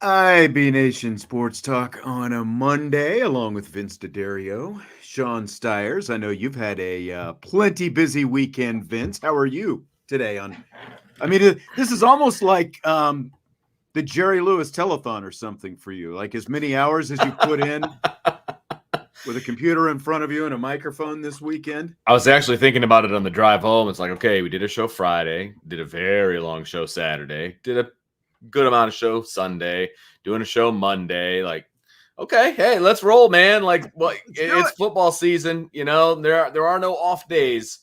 IB Nation Sports Talk on a Monday, along with Vince D'Addario, Sean Stiers. I know you've had a plenty busy weekend, Vince. How are you today? This is almost like the Jerry Lewis telethon or something for you, like as many hours as you put in with a computer in front of you and a microphone this weekend. I was actually thinking about it on the drive home. It's like, okay, we did a show Friday, did a very long show Saturday, did a good amount of show Sunday, doing a show Monday. Like, okay, hey, let's roll, man. Like, well, it's football season. You know, there are no off days.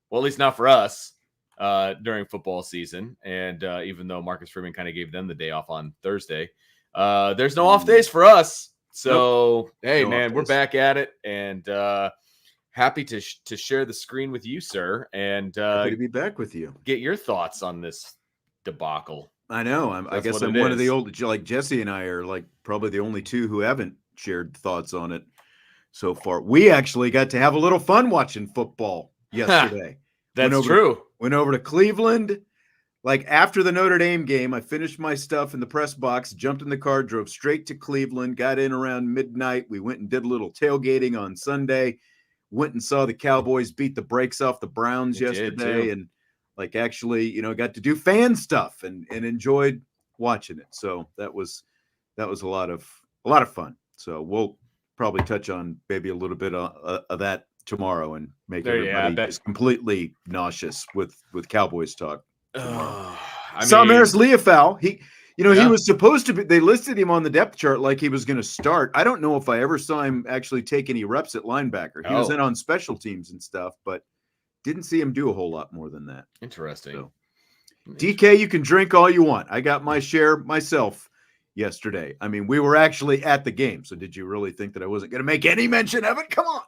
Well, at least not for us during football season. And even though Marcus Freeman kind of gave them the day off on Thursday, there's no off days for us. So, hey, man, we're back at it, and happy to share the screen with you, sir. And happy to be back with you. Get your thoughts on this debacle. I know. I guess I'm one of the old, like Jesse and I are like probably the only two who haven't shared thoughts on it so far. We actually got to have a little fun watching football yesterday. That's true. Went over to Cleveland. Like after the Notre Dame game, I finished my stuff in the press box, jumped in the car, drove straight to Cleveland, got in around midnight. We went and did a little tailgating on Sunday, went and saw the Cowboys beat the brakes off the Browns yesterday, and like actually, got to do fan stuff and enjoyed watching it. So that was a lot of fun. So we'll probably touch on maybe a little bit of that tomorrow and make everybody just completely nauseous with Cowboys talk. Saw Marcus Leonard. He was supposed to be. They listed him on the depth chart like he was going to start. I don't know if I ever saw him actually take any reps at linebacker. He was in on special teams and stuff, but didn't see him do a whole lot more than that. Interesting. So, DK, you can drink all you want. I got my share myself yesterday. I mean, we were actually at the game. So did you really think that I wasn't going to make any mention of it? Come on.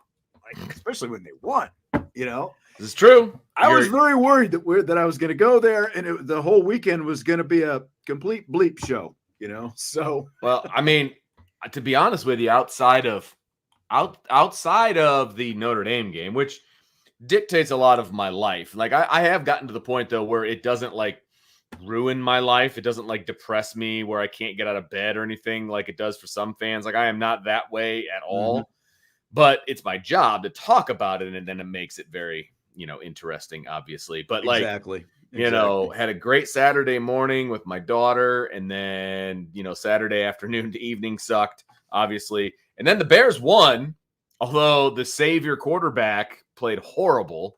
Like, especially when they won, This is true. I was very worried that I was going to go there and the whole weekend was going to be a complete bleep show, So, well, I mean, to be honest with you, outside of the Notre Dame game, which dictates a lot of my life. Like I have gotten to the point though where it doesn't like ruin my life. It doesn't like depress me where I can't get out of bed or anything like it does for some fans. Like I am not that way at all, but it's my job to talk about it. And then it makes it very, interesting, obviously. But like, exactly. Had a great Saturday morning with my daughter. And then, Saturday afternoon to evening sucked, obviously. And then the Bears won, although the savior quarterback played horrible.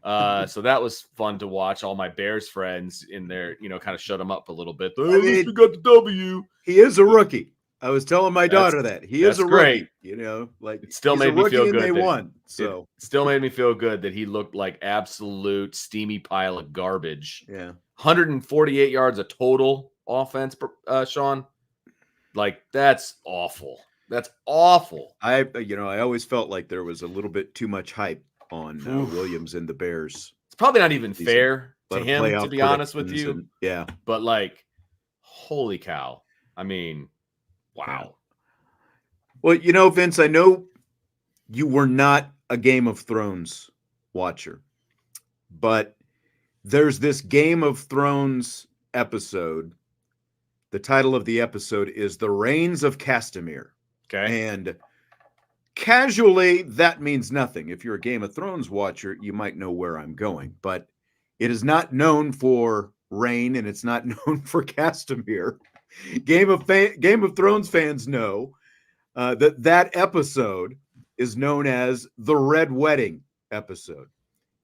So that was fun to watch. All my Bears friends in there, kind of shut him up a little bit. We got the W. He is a rookie. I was telling my daughter that he is a rookie. Like it still made me feel good. They won. So it still made me feel good that he looked like absolute steamy pile of garbage. Yeah, 148 yards of total offense, Sean. Like that's awful. That's awful. I always felt like there was a little bit too much hype on Williams and the Bears. It's probably not even fair to him, to be honest with you. But like, holy cow. I mean, wow. Well, Vince, I know you were not a Game of Thrones watcher, but there's this Game of Thrones episode. The title of the episode is The Reigns of Castamere. Okay. And casually, that means nothing. If you're a Game of Thrones watcher, you might know where I'm going. But it is not known for rain, and it's not known for Castamere. Game of Thrones fans know that episode is known as the Red Wedding episode.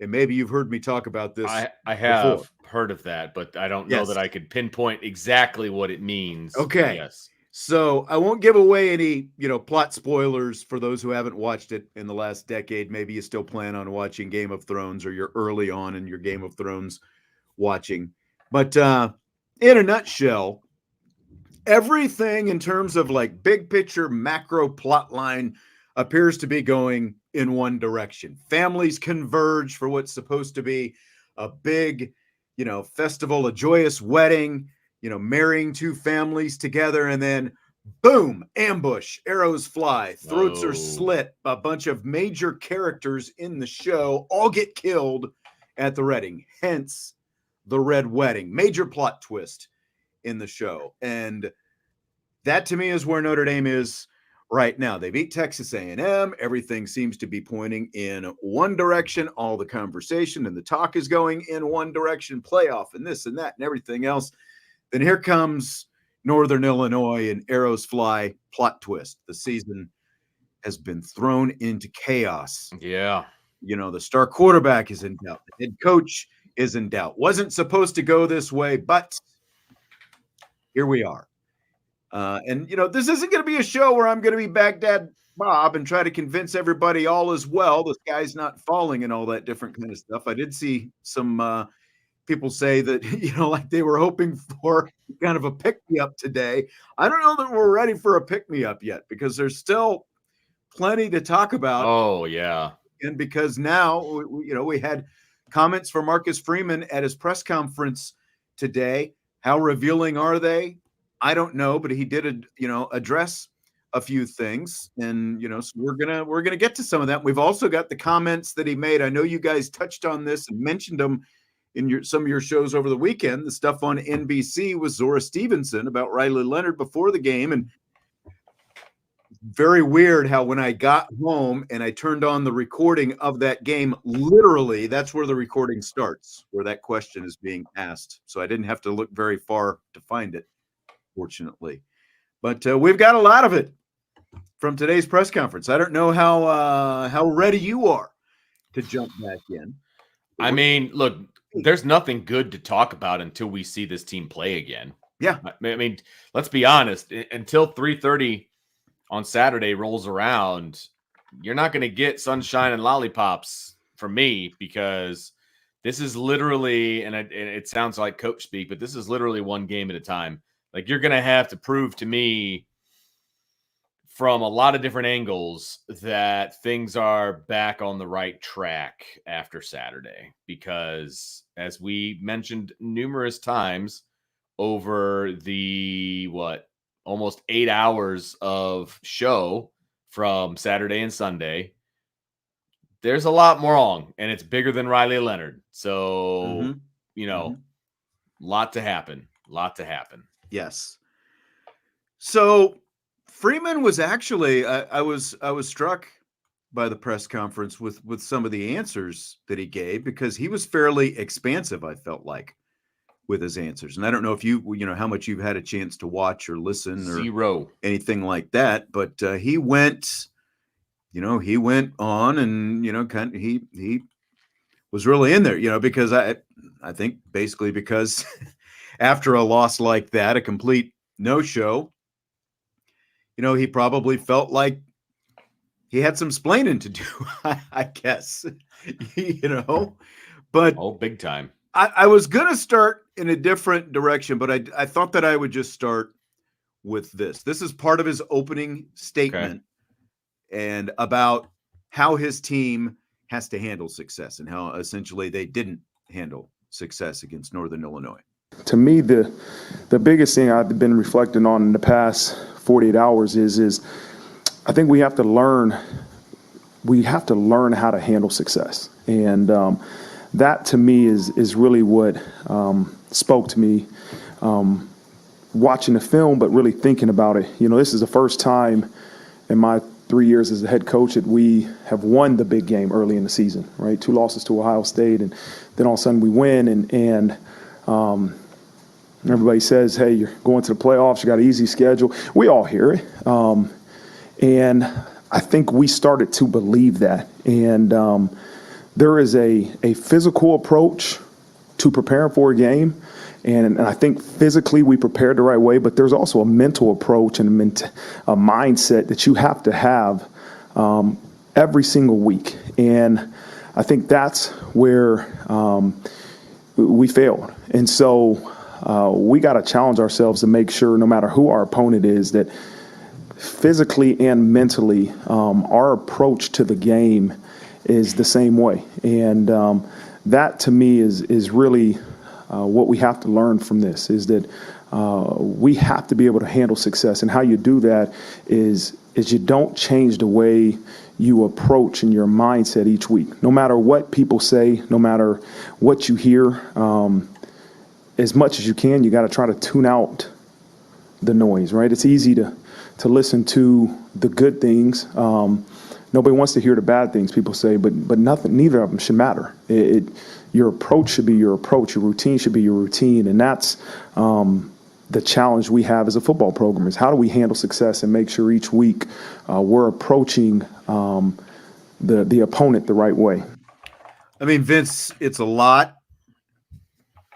And maybe you've heard me talk about this. I have heard of that, but I don't know that I could pinpoint exactly what it means. Okay. Yes. So I won't give away any, plot spoilers for those who haven't watched it in the last decade. Maybe you still plan on watching Game of Thrones or you're early on in your Game of Thrones watching. But in a nutshell, everything in terms of like big picture macro plot line appears to be going in one direction. Families converge for what's supposed to be a big, festival, a joyous wedding, marrying two families together. And then Boom, ambush, arrows fly, throats Whoa. are slit. A bunch of major characters in the show all get killed at the wedding. Hence the Red Wedding. Major plot twist in the show. And that to me is where Notre Dame is right now. They beat Texas A&M. Everything seems to be pointing in one direction. All the conversation and the talk is going in one direction. Playoff and this and that and everything else. Then here comes Northern Illinois and arrows fly, plot twist. The season has been thrown into chaos. Yeah. You know, the star quarterback is in doubt. The head coach is in doubt. Wasn't supposed to go this way, but here we are. And, you know, this isn't going to be a show where I'm going to be Baghdad Bob and try to convince everybody all is well. The sky's not falling and all that different kind of stuff. I did see some people say that, you know, like they were hoping for kind of a pick-me-up today. I don't know that we're ready for a pick-me-up yet because there's still plenty to talk about. Oh, yeah. And because now, you know, we had comments from Marcus Freeman at his press conference today. How revealing are they? I don't know, but he did, you know, address a few things, and you know, so we're gonna get to some of that. We've also got the comments that he made. I know you guys touched on this and mentioned them in some of your shows over the weekend. The stuff on NBC with Zora Stevenson about Riley Leonard before the game, and very weird how when I got home and I turned on the recording of that game, literally that's where the recording starts, where that question is being asked. So I didn't have to look very far to find it, fortunately. But we've got a lot of it from today's press conference. I don't know how ready you are to jump back in. I mean, look, there's nothing good to talk about until we see this team play again. Yeah. I mean, let's be honest. Until 3:30 on Saturday rolls around, you're not going to get sunshine and lollipops from me, because this is literally, and it sounds like coach speak, but this is literally one game at a time. Like, you're going to have to prove to me from a lot of different angles that things are back on the right track after Saturday, because as we mentioned numerous times over the, almost 8 hours of show from Saturday and Sunday, there's a lot more wrong, and it's bigger than Riley Leonard. So, you know, lot to happen. Yes. So Freeman was actually, I was struck by the press conference with some of the answers that he gave, because he was fairly expansive, I felt like, with his answers. And I don't know if you know, how much you've had a chance to watch or listen or Zero. Anything like that, but he went on and, you know, kind of, he was really in there, you know, because I think basically because after a loss like that, a complete no-show, you know, he probably felt like he had some splaining to do, I guess, you know, but big time. I was going to start in a different direction, but I thought that I would just start with this. This is part of his opening statement, and about how his team has to handle success and how essentially they didn't handle success against Northern Illinois. To me, the biggest thing I've been reflecting on in the past 48 hours is I think we have to learn how to handle success. And that to me is really what spoke to me watching the film, but really thinking about it. You know, this is the first time in my 3 years as a head coach that we have won the big game early in the season, right? 2 losses to Ohio State, and then all of a sudden we win, and everybody says, hey, you're going to the playoffs, you got an easy schedule. We all hear it. And I think we started to believe that. And there is a physical approach to preparing for a game. And I think physically we prepared the right way, but there's also a mental approach and a mindset that you have to have every single week. And I think that's where we failed. And so we got to challenge ourselves to make sure, no matter who our opponent is, that physically and mentally our approach to the game is the same way. And that to me is really what we have to learn from this, is that we have to be able to handle success. And how you do that is you don't change the way you approach and your mindset each week. No matter what people say, no matter what you hear, as much as you can, you got to try to tune out the noise, right? It's easy to listen to the good things. Nobody wants to hear the bad things people say, but neither of them should matter. Your approach should be your approach. Your routine should be your routine. And that's the challenge we have as a football program, is how do we handle success and make sure each week we're approaching the opponent the right way. I mean, Vince, it's a lot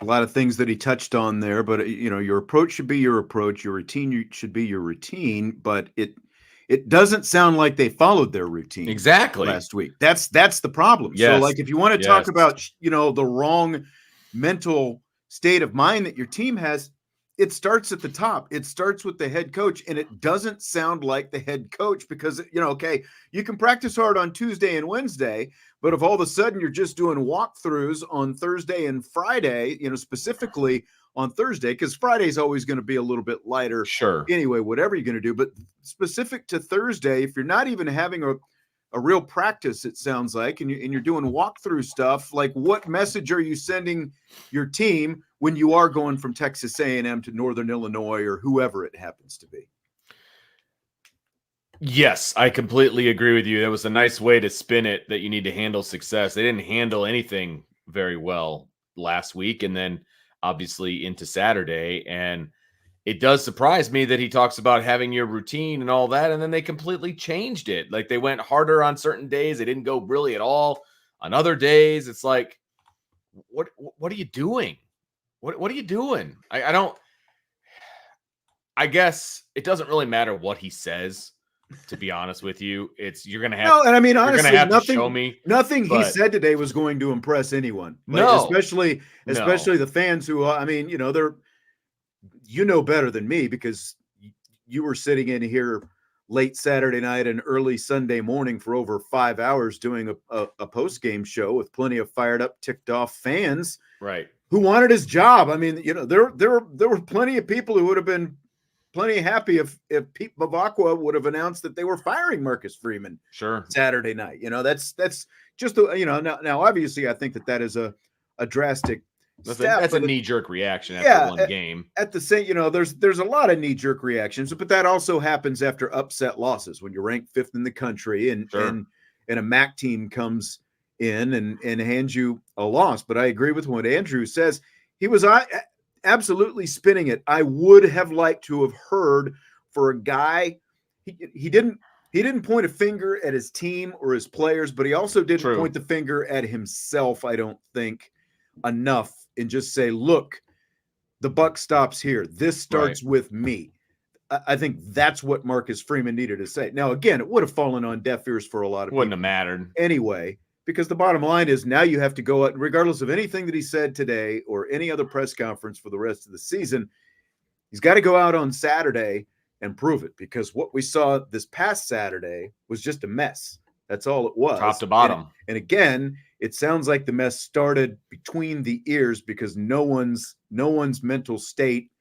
of things that he touched on there, but your approach should be your approach. Your routine should be your routine, but it doesn't sound like they followed their routine exactly last week. That's the problem. Yes. So like, if you want to talk about, the wrong mental state of mind that your team has, it starts at the top. It starts with the head coach, and it doesn't sound like the head coach because, okay, you can practice hard on Tuesday and Wednesday, but if all of a sudden you're just doing walkthroughs on Thursday and Friday, specifically on Thursday, because Friday is always going to be a little bit lighter. Sure. Anyway, whatever you're going to do, but specific to Thursday, if you're not even having a real practice, it sounds like, and you're doing walkthrough stuff, like, what message are you sending your team when you are going from Texas A&M to Northern Illinois or whoever it happens to be? Yes, I completely agree with you. That was a nice way to spin it, that you need to handle success. They didn't handle anything very well last week, and then obviously into Saturday. And it does surprise me that he talks about having your routine and all that, and then they completely changed it. Like, they went harder on certain days. They didn't go really at all on other days. It's like, what are you doing? What are you doing? I guess it doesn't really matter what he says, to be honest with you. You're going to have, no, and I mean, honestly, to show me. Nothing he said today was going to impress anyone. Especially the fans who, they're, better than me, because you were sitting in here late Saturday night and early Sunday morning for over 5 hours doing a post-game show with plenty of fired up, ticked off fans, right, who wanted his job. I mean, there were plenty of people who would have been plenty happy if Pete Bavacqua would have announced that they were firing Marcus Freeman Saturday night. That's just now obviously I think that is a drastic step. That's a knee-jerk reaction after one game. At the same, there's a lot of knee-jerk reactions, but that also happens after upset losses, when you're ranked 5th in the country and a MAC team comes in and hands you a loss. But I agree with what Andrew says. He was absolutely spinning it. I would have liked to have heard for a guy. He didn't point a finger at his team or his players, but he also didn't point the finger at himself, I don't think, enough, and just say, look, the buck stops here. This starts with me. I think that's what Marcus Freeman needed to say. Now, again, it would have fallen on deaf ears for a lot of people. Wouldn't have mattered anyway, because the bottom line is, now you have to go out, regardless of anything that he said today or any other press conference for the rest of the season, he's got to go out on Saturday and prove it, because what we saw this past Saturday was just a mess. That's all it was. Top to bottom. And again, it sounds like the mess started between the ears, because no one's mental state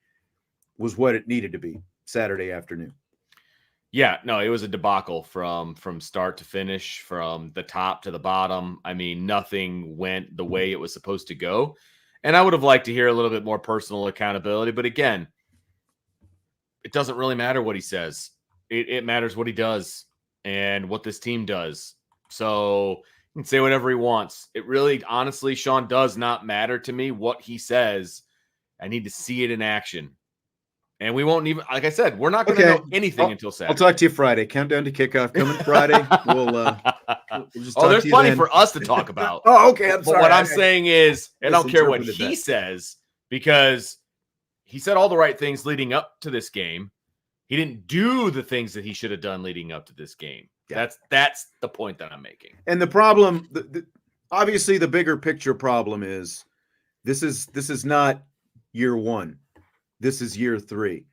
was what it needed to be Saturday afternoon. Yeah, no, it was a debacle from start to finish, from the top to the bottom. I mean, nothing went the way it was supposed to go. And I would have liked to hear a little bit more personal accountability. But again, it doesn't really matter what he says. It matters what he does and what this team does. So he can say whatever he wants. It really, honestly, Sean, does not matter to me what he says. I need to see it in action. And we won't even, like I said, we're not going to know anything until Saturday. I'll talk to you Friday. Countdown to kickoff coming Friday. We'll just there's plenty for us to talk about. Okay. I'm sorry. But what I'm saying is, I don't care what he says, because he said all the right things leading up to this game. He didn't do the things that he should have done leading up to this game. Yeah. That's the point that I'm making. And the problem, obviously, the bigger picture problem is this is not year one. This is year 3.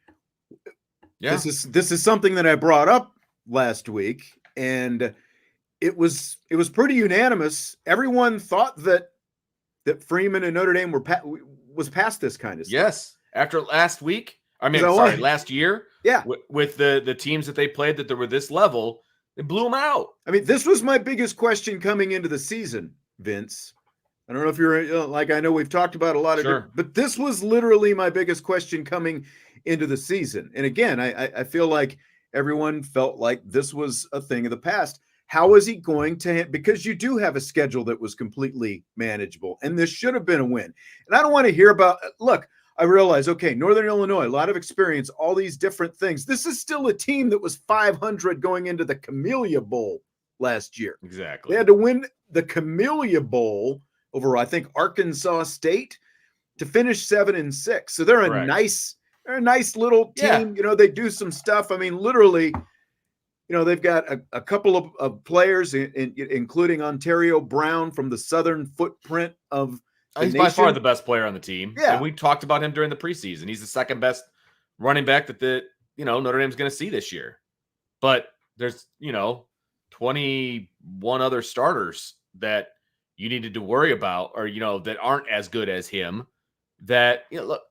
Yeah. This is something that I brought up last week, and it was pretty unanimous. Everyone thought that Freeman and Notre Dame was past this kind of stuff. Yes. after last week. I mean, Is that sorry, why? last year. Yeah. With the teams that they played that were this level, they blew them out. I mean, this was my biggest question coming into the season, Vince. I don't know if you're like, I know we've talked about a lot of Sure. but this was literally my biggest question coming into the season. And again, I feel like everyone felt like this was a thing of the past. How is he going to, because you do have a schedule that was completely manageable, and this should have been a win. And I don't want to hear about, look, I realize, okay, Northern Illinois, a lot of experience, all these different things. This is still a team that was 500 going into the Camellia Bowl last year. Exactly. They had to win the Camellia Bowl over, I think, Arkansas State to finish 7-6. So they're a nice little team. Yeah. They do some stuff. I mean, literally, they've got a couple of players, including Ontario Brown from the southern footprint of the He's nation. by far the best player on the team. Yeah. And we talked about him during the preseason. He's the second best running back that Notre Dame's going to see this year. But there's, 21 other starters that you needed to worry about, or, that aren't as good as him, that, look,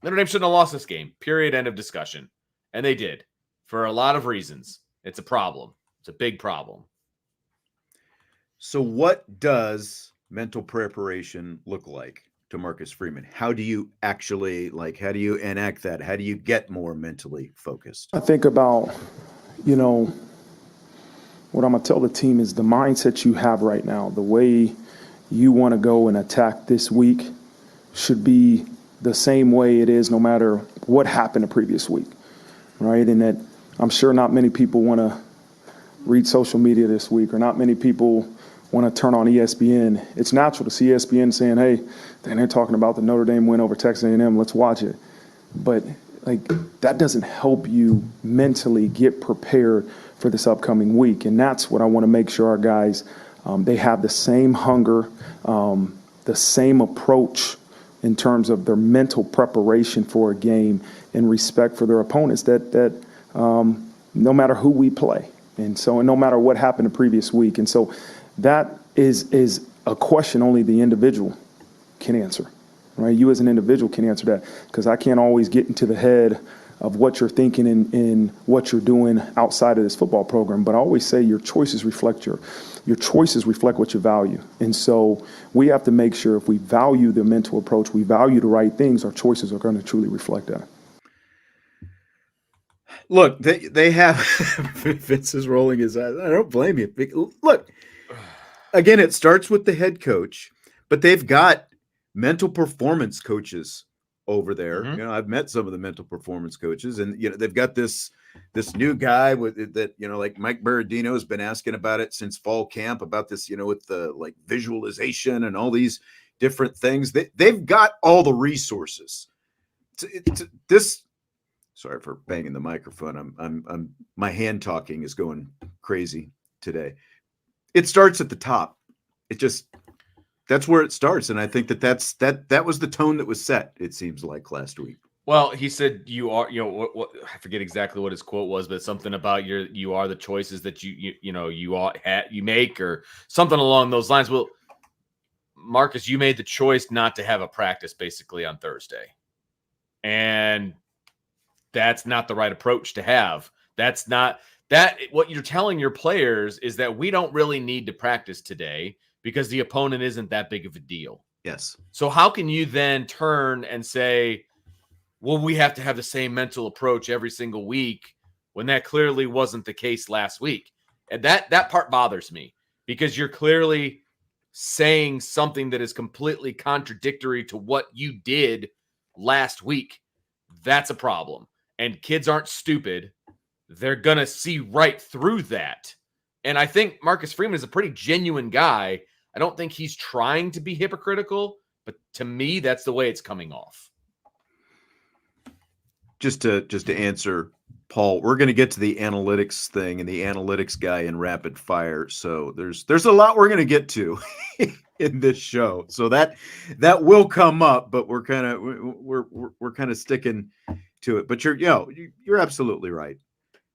Notre Dame shouldn't have lost this game, period, end of discussion. And they did, for a lot of reasons. It's a problem. It's a big problem. So what does mental preparation look like to Marcus Freeman? How do you actually, how do you enact that? How do you get more mentally focused? I think about, what I'm going to tell the team is the mindset you have right now, the way you want to go and attack this week should be the same way it is no matter what happened the previous week, right? And that I'm sure not many people want to read social media this week, or not many people want to turn on ESPN. It's natural to see ESPN saying, hey, they're talking about the Notre Dame win over Texas A&M, let's watch it. But that doesn't help you mentally get prepared for this upcoming week. And that's what I want to make sure our guys, they have the same hunger, the same approach in terms of their mental preparation for a game and respect for their opponents, that no matter who we play. And no matter what happened the previous week. And so that is a question only the individual can answer, right? You as an individual can answer that, because I can't always get into the head of what you're thinking and what you're doing outside of this football program. But I always say your choices reflect your choices reflect what you value. And so we have to make sure if we value the mental approach, we value the right things, our choices are going to truly reflect that. Look, they have Vince is rolling his eyes. I don't blame you. Look, again, it starts with the head coach, but they've got mental performance coaches over there. Mm-hmm. I've met some of the mental performance coaches, and they've got this new guy with that, like Mike Berardino has been asking about it since fall camp, about this, with the visualization and all these different things. They've got all the resources. This. Sorry for banging the microphone. I'm my hand talking is going crazy today. It starts at the top. That's where it starts, and I think that was the tone that was set. It seems like last week. Well, he said you are, what I forget exactly what his quote was, but something about you are the choices that you make, or something along those lines. Well, Marcus, you made the choice not to have a practice basically on Thursday, and that's not the right approach to have. That's not that. What you're telling your players is that we don't really need to practice today because the opponent isn't that big of a deal. Yes. So how can you then turn and say, well, we have to have the same mental approach every single week, when that clearly wasn't the case last week? And that part bothers me, because you're clearly saying something that is completely contradictory to what you did last week. That's a problem. And kids aren't stupid. They're going to see right through that. And I think Marcus Freeman is a pretty genuine guy. I don't think he's trying to be hypocritical, but to me, that's the way it's coming off. Just to answer Paul, we're going to get to the analytics thing and the analytics guy in rapid fire. So there's a lot we're going to get to in this show. So that will come up, but we're kind of sticking to it. But you're absolutely right,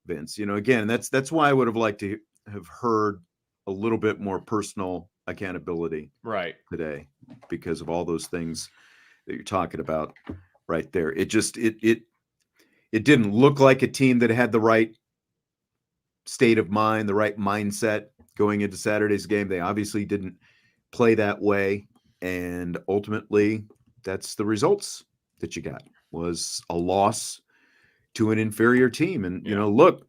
Vince. Again, that's why I would have liked to have heard a little bit more personal accountability right today, because of all those things that you're talking about. right there. It just it didn't look like a team that had the right state of mind, the right mindset going into Saturday's game. They obviously didn't play that way, and ultimately that's the results that you got, was a loss to an inferior team. And look,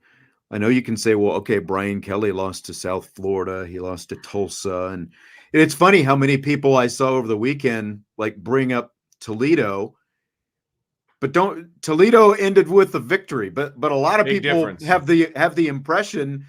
I know you can say, well, okay, Brian Kelly lost to South Florida, he lost to Tulsa, and it's funny how many people I saw over the weekend like bring up Toledo, but Toledo ended with a victory, but a lot of people have the impression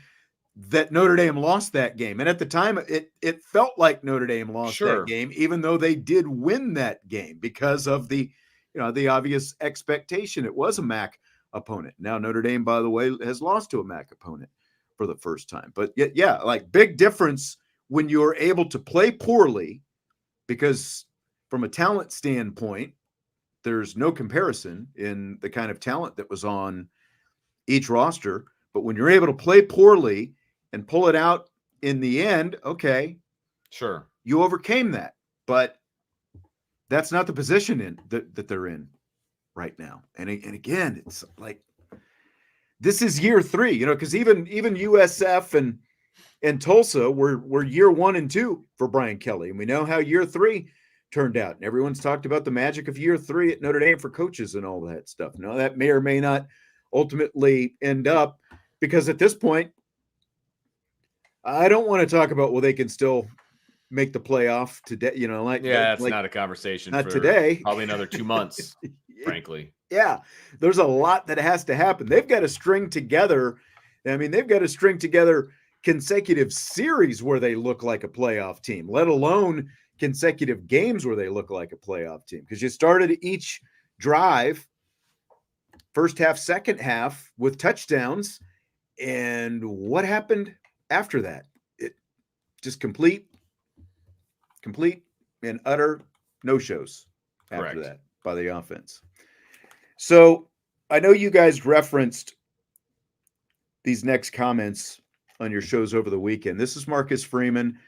that Notre Dame lost that game. And at the time it felt like Notre Dame lost that game, even though they did win that game because of the obvious expectation. It was a MAC opponent. Now Notre Dame, by the way, has lost to a MAC opponent for the first time. But yeah, like big difference when you're able to play poorly, because from a talent standpoint, there's no comparison in the kind of talent that was on each roster. But when you're able to play poorly and pull it out in the end, okay, sure, you overcame that. But that's not the position that they're in right now. And again, it's like, this is year 3, because even USF and Tulsa were year 1 and 2 for Brian Kelly. And we know how year 3 turned out. And everyone's talked about the magic of year 3 at Notre Dame for coaches and all that stuff. Now, that may or may not ultimately end up, because at this point, I don't want to talk about, well, they can still make the playoff today. That's not a conversation. Not for today. Probably another 2 months, frankly. Yeah, there's a lot that has to happen. They've got to string together. They've got to string together consecutive series where they look like a playoff team, let alone consecutive games where they look like a playoff team. Because you started each drive, first half, second half, with touchdowns. And what happened after that? It just complete and utter no-shows after that by the offense. So I know you guys referenced these next comments on your shows over the weekend. This is Marcus Freeman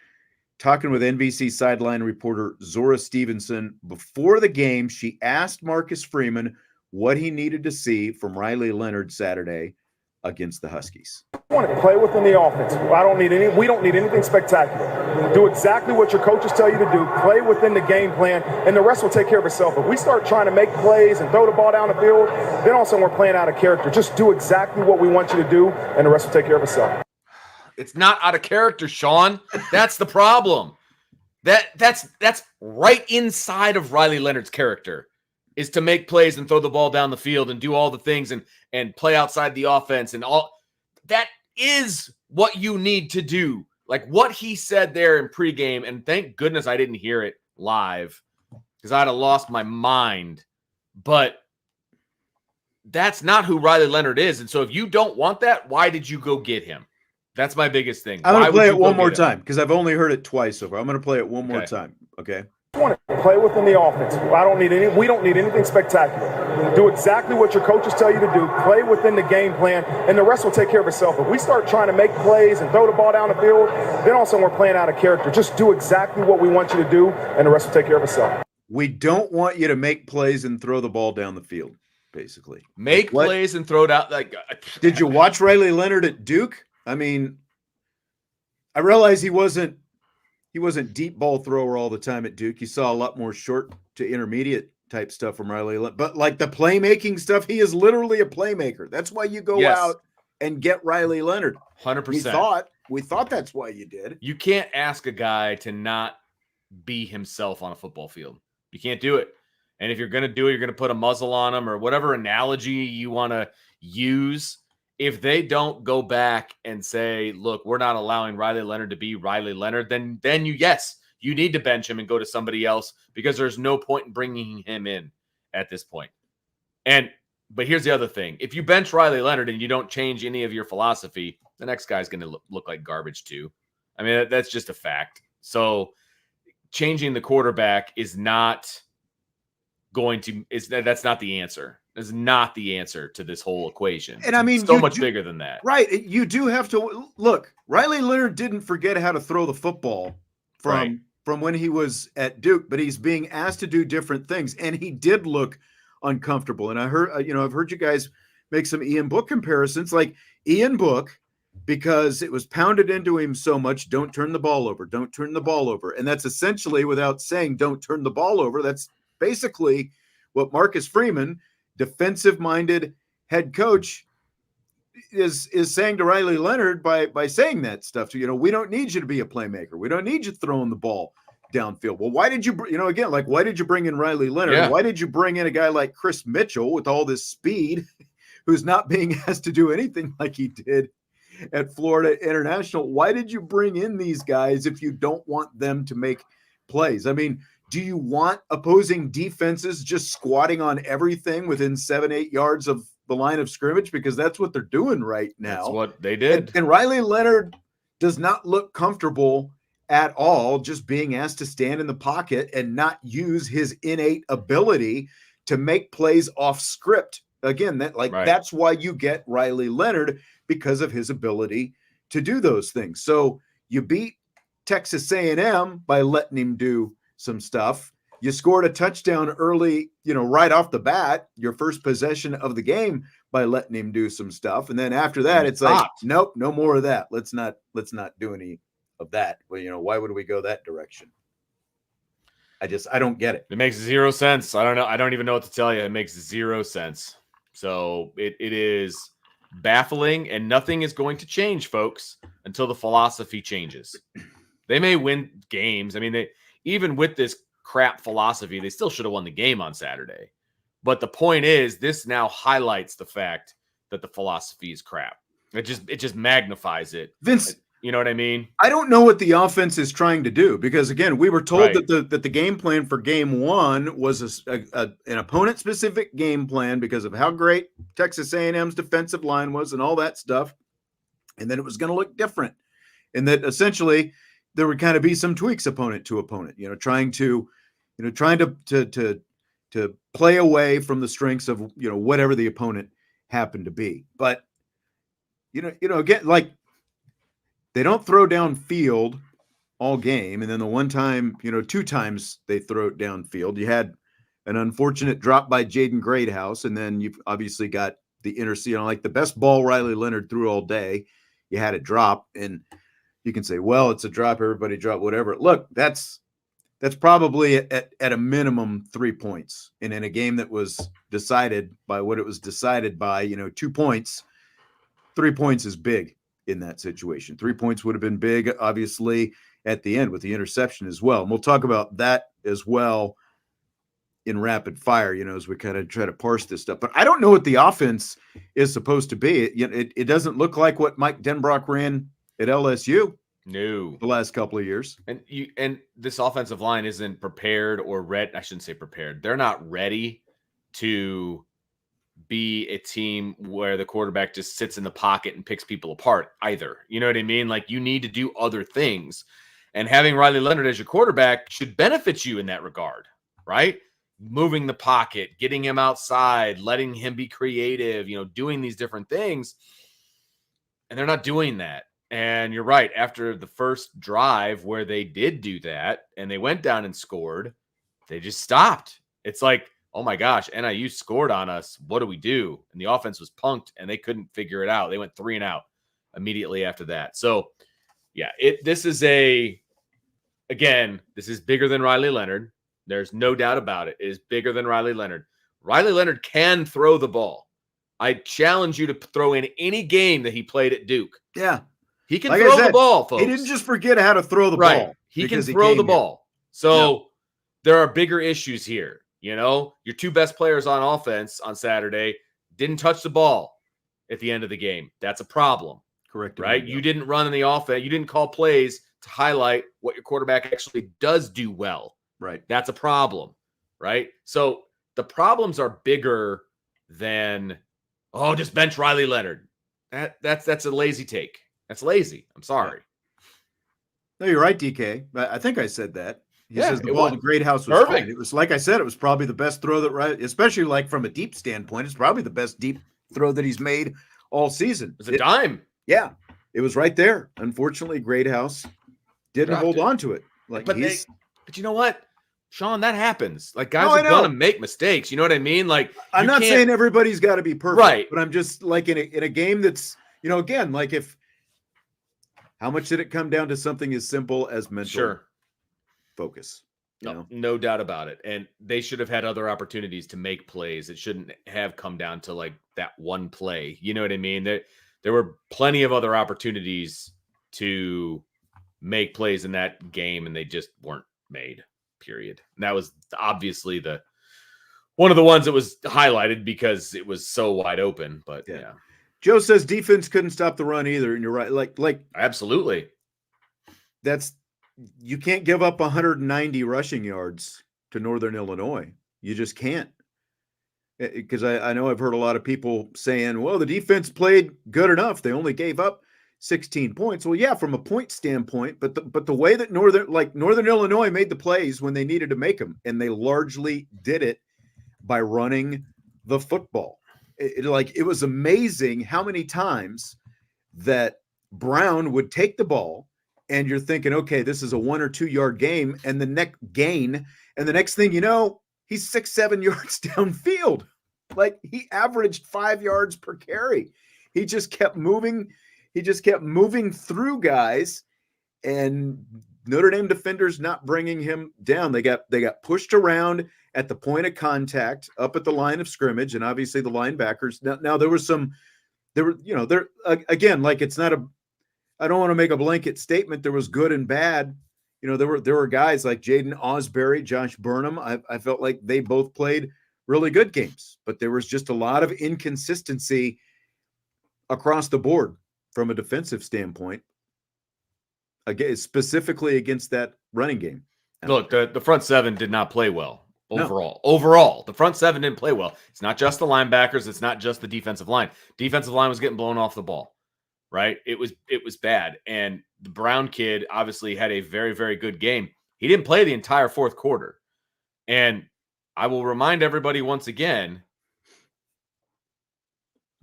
talking with NBC sideline reporter Zora Stevenson. Before the game, she asked Marcus Freeman what he needed to see from Riley Leonard Saturday against the Huskies. I want to play within the offense. We don't need anything spectacular. Do exactly what your coaches tell you to do. Play within the game plan, and the rest will take care of itself. If we start trying to make plays and throw the ball down the field, then all of a sudden we're playing out of character. Just do exactly what we want you to do, and the rest will take care of itself. It's not out of character, Sean. That's the problem. That's right inside of Riley Leonard's character, is to make plays and throw the ball down the field and do all the things and play outside the offense and all. That is what you need to do. Like what he said there in pregame, and thank goodness I didn't hear it live because I'd have lost my mind. But that's not who Riley Leonard is. And so if you don't want that, why did you go get him? That's my biggest thing. I'm going to play it one more time because I've only heard it twice so far. I'm going to play it one more time. Okay. I want to play within the offense. We don't need anything spectacular. Do exactly what your coaches tell you to do. Play within the game plan, and the rest will take care of itself. If we start trying to make plays and throw the ball down the field, then all of a sudden we're playing out of character. Just do exactly what we want you to do, and the rest will take care of itself. We don't want you to make plays and throw the ball down the field, basically. Make plays and throw it out. Did you watch Riley Leonard at Duke? I realize he wasn't deep ball thrower all the time at Duke. You saw a lot more short to intermediate type stuff from Riley Leonard. But like the playmaking stuff, he is literally a playmaker. That's why you go out and get Riley Leonard. 100%. We thought that's why you did. You can't ask a guy to not be himself on a football field. You can't do it. And if you're going to do it, you're going to put a muzzle on him or whatever analogy you want to use. If they don't go back and say, look, we're not allowing Riley Leonard to be Riley Leonard, then you need to bench him and go to somebody else because there's no point in bringing him in at this point. But here's the other thing. If you bench Riley Leonard and you don't change any of your philosophy, the next guy's going to look like garbage too. That's just a fact. So changing the quarterback is not going to – that's not the answer. Is not the answer to this whole equation. And it's so much bigger than that. Right. You do have to look. Riley Leonard didn't forget how to throw the football from when he was at Duke, but he's being asked to do different things. And he did look uncomfortable. And I heard, I've heard you guys make some Ian Book comparisons, like Ian Book, because it was pounded into him so much. Don't turn the ball over. Don't turn the ball over. And that's essentially, without saying don't turn the ball over, that's basically what Marcus Freeman, defensive-minded head coach, is saying to Riley Leonard by saying that stuff. We don't need you to be a playmaker. We don't need you throwing the ball downfield. Well, why did you, why did you bring in Riley Leonard? Yeah. Why did you bring in a guy like Chris Mitchell with all this speed, who's not being asked to do anything like he did at Florida International? Why did you bring in these guys if you don't want them to make plays? I mean, do you want opposing defenses just squatting on everything within 7-8 yards of the line of scrimmage? Because that's what they're doing right now. That's what they did. And Riley Leonard does not look comfortable at all just being asked to stand in the pocket and not use his innate ability to make plays off script. Again, that's why you get Riley Leonard, because of his ability to do those things. So you beat Texas A&M by letting him do some stuff. You scored a touchdown early, right off the bat, your first possession of the game, by letting him do some stuff. And then after that, it's like, nope, no more of that. Let's not do any of that. Well, why would we go that direction? I don't get it. It makes zero sense. I don't know. I don't even know what to tell you. It makes zero sense. So it is baffling, and nothing is going to change, folks, until the philosophy changes. They may win games. I mean, even with this crap philosophy, they still should have won the game on Saturday. But the point is, this now highlights the fact that the philosophy is crap. It just magnifies it. Vince, you know what I mean? I don't know what the offense is trying to do, because again, we were told that the game plan for game one was an opponent-specific game plan because of how great Texas A&M's defensive line was and all that stuff, and then it was going to look different, and that essentially there would kind of be some tweaks opponent to opponent, trying to play away from the strengths of whatever the opponent happened to be. But again, like, they don't throw downfield all game, and then the one time, 2 times they throw it downfield. You had an unfortunate drop by Jaden Greathouse, and then you've obviously got the interception, like the best ball Riley Leonard threw all day. You had a drop, and you can say, well, it's a drop, everybody drop, whatever. Look, that's probably at a minimum 3 points. And in a game that was decided by what it was decided by, 2 points, 3 points is big in that situation. 3 points would have been big, obviously, at the end with the interception as well. And we'll talk about that as well in rapid fire, as we kind of try to parse this stuff. But I don't know what the offense is supposed to be. It doesn't look like what Mike Denbrock ran at LSU. No, the last couple of years. And this offensive line isn't prepared or ready. I shouldn't say prepared. They're not ready to be a team where the quarterback just sits in the pocket and picks people apart either. You know what I mean? Like, you need to do other things. And having Riley Leonard as your quarterback should benefit you in that regard, right? Moving the pocket, getting him outside, letting him be creative, doing these different things. And they're not doing that. And you're right. After the first drive where they did do that and they went down and scored, they just stopped. It's like, oh my gosh, NIU scored on us. What do we do? And the offense was punked and they couldn't figure it out. They went 3 and out immediately after that. So yeah, this is bigger than Riley Leonard. There's no doubt about it. It is bigger than Riley Leonard. Riley Leonard can throw the ball. I challenge you to throw in any game that he played at Duke. Yeah. He can throw the ball, folks. He didn't just forget how to throw the ball. He can throw the ball. So there are bigger issues here. Your 2 best players on offense on Saturday didn't touch the ball at the end of the game. That's a problem. Correct. Right? You didn't run in the offense. You didn't call plays to highlight what your quarterback actually does do well. Right. That's a problem. Right? So the problems are bigger than, just bench Riley Leonard. That's a lazy take. That's lazy. I'm sorry. No, you're right, DK. I think I said that. He says the ball to Greathouse was perfect. Fine. It was, like I said, it was probably the best throw that, especially like from a deep standpoint, it's probably the best deep throw that he's made all season. It was a dime. Yeah, it was right there. Unfortunately, Greathouse didn't hold on to it. But you know what? Sean, that happens. Like, guys No, I are gonna know. make mistakes. You know what I mean? Like, I'm you not can't- saying everybody's got to be perfect, Right. but I'm just like in a game that's, again, like how much did it come down to something as simple as mental Sure. focus? No doubt about it. And they should have had other opportunities to make plays. It shouldn't have come down to like that one play. You know what I mean? There were plenty of other opportunities to make plays in that game, and they just weren't made, period. And that was obviously one of the ones that was highlighted because it was so wide open. But yeah. Joe says defense couldn't stop the run either, and you're right. Like Absolutely. You can't give up 190 rushing yards to Northern Illinois. You just can't. Because I know I've heard a lot of people saying, well, the defense played good enough. They only gave up 16 points. Well, yeah, from a point standpoint, but the way that Northern Illinois made the plays when they needed to make them, and they largely did it by running the football. It was amazing how many times that Brown would take the ball, and you're thinking, okay, this is a 1 or 2 yard game, and the next thing you know, he's 6-7 yards downfield. Like, he averaged 5 yards per carry. He just kept moving. He just kept moving through guys, and Notre Dame defenders not bringing him down. They got pushed around at the point of contact up at the line of scrimmage, and obviously the linebackers. Now again, like, it's not I don't want to make a blanket statement. There was good and bad. There were guys like Jaden Osbury, Josh Burnham. I felt like they both played really good games, but there was just a lot of inconsistency across the board from a defensive standpoint, again, specifically against that running game. Look, the front seven did not play well overall. No. Overall, the front seven didn't play well. It's not just the linebackers. It's not just the defensive line. Defensive line was getting blown off the ball, right? It was bad. And the Brown kid obviously had a very, very good game. He didn't play the entire fourth quarter. And I will remind everybody once again,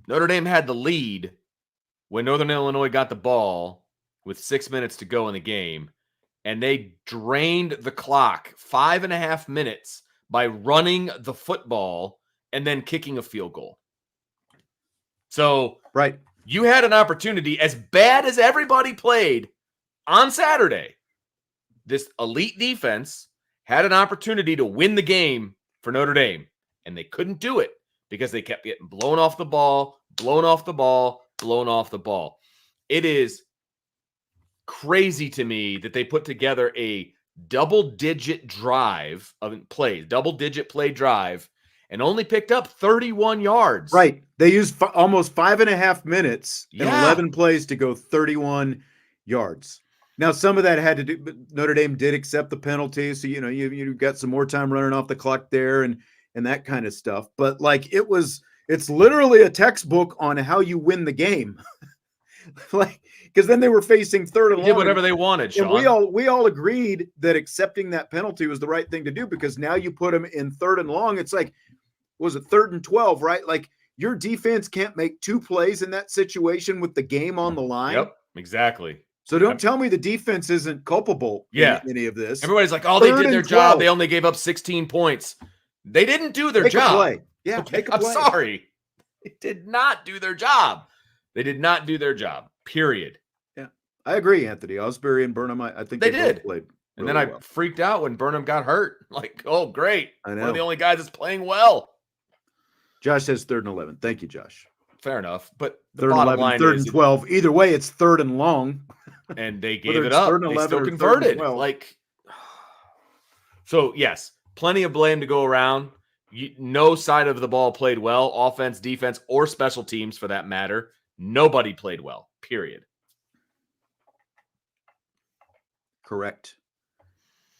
Notre Dame had the lead when Northern Illinois got the ball with 6 minutes to go in the game, and they drained the clock 5.5 minutes by running the football and then kicking a field goal. So right, you had an opportunity, as bad as everybody played on Saturday. This elite defense had an opportunity to win the game for Notre Dame, and they couldn't do it because they kept getting blown off the ball, blown off the ball, blown off the ball. It is crazy to me that they put together a double-digit drive of plays, double-digit play drive, and only picked up 31 yards. Right. They used almost 5.5 minutes and 11 plays to go 31 yards. Now, some of that had to do, but Notre Dame did accept the penalty. So, you got some more time running off the clock there and that kind of stuff. But like, it's literally a textbook on how you win the game. Like, because then they were facing third and long. Did whatever they wanted, Sean. And we all agreed that accepting that penalty was the right thing to do, because now you put them in third and long. It's like, was it 3rd and 12, right? Like, your defense can't make 2 plays in that situation with the game on the line. Yep, exactly. So don't tell me the defense isn't culpable in any of this. Everybody's like, oh, they did their job. They only gave up 16 points. They didn't do their job. Play. Yeah, okay, I'm sorry. They did not do their job. They did not do their job, period. Yeah, I agree, Anthony. Osbury and Burnham, I think they did. Both played really and then I freaked out when Burnham got hurt. Like, oh, great. I know. One of the only guys that's playing well. Josh says 3rd and 11. Thank you, Josh. Fair enough. But the 3rd bottom and 11, line 3rd is, and 12. Either way, it's 3rd and long. And they gave it up. They still converted. Like, so yes, plenty of blame to go around. No side of the ball played well, offense, defense, or special teams for that matter. Nobody played well, period. Correct.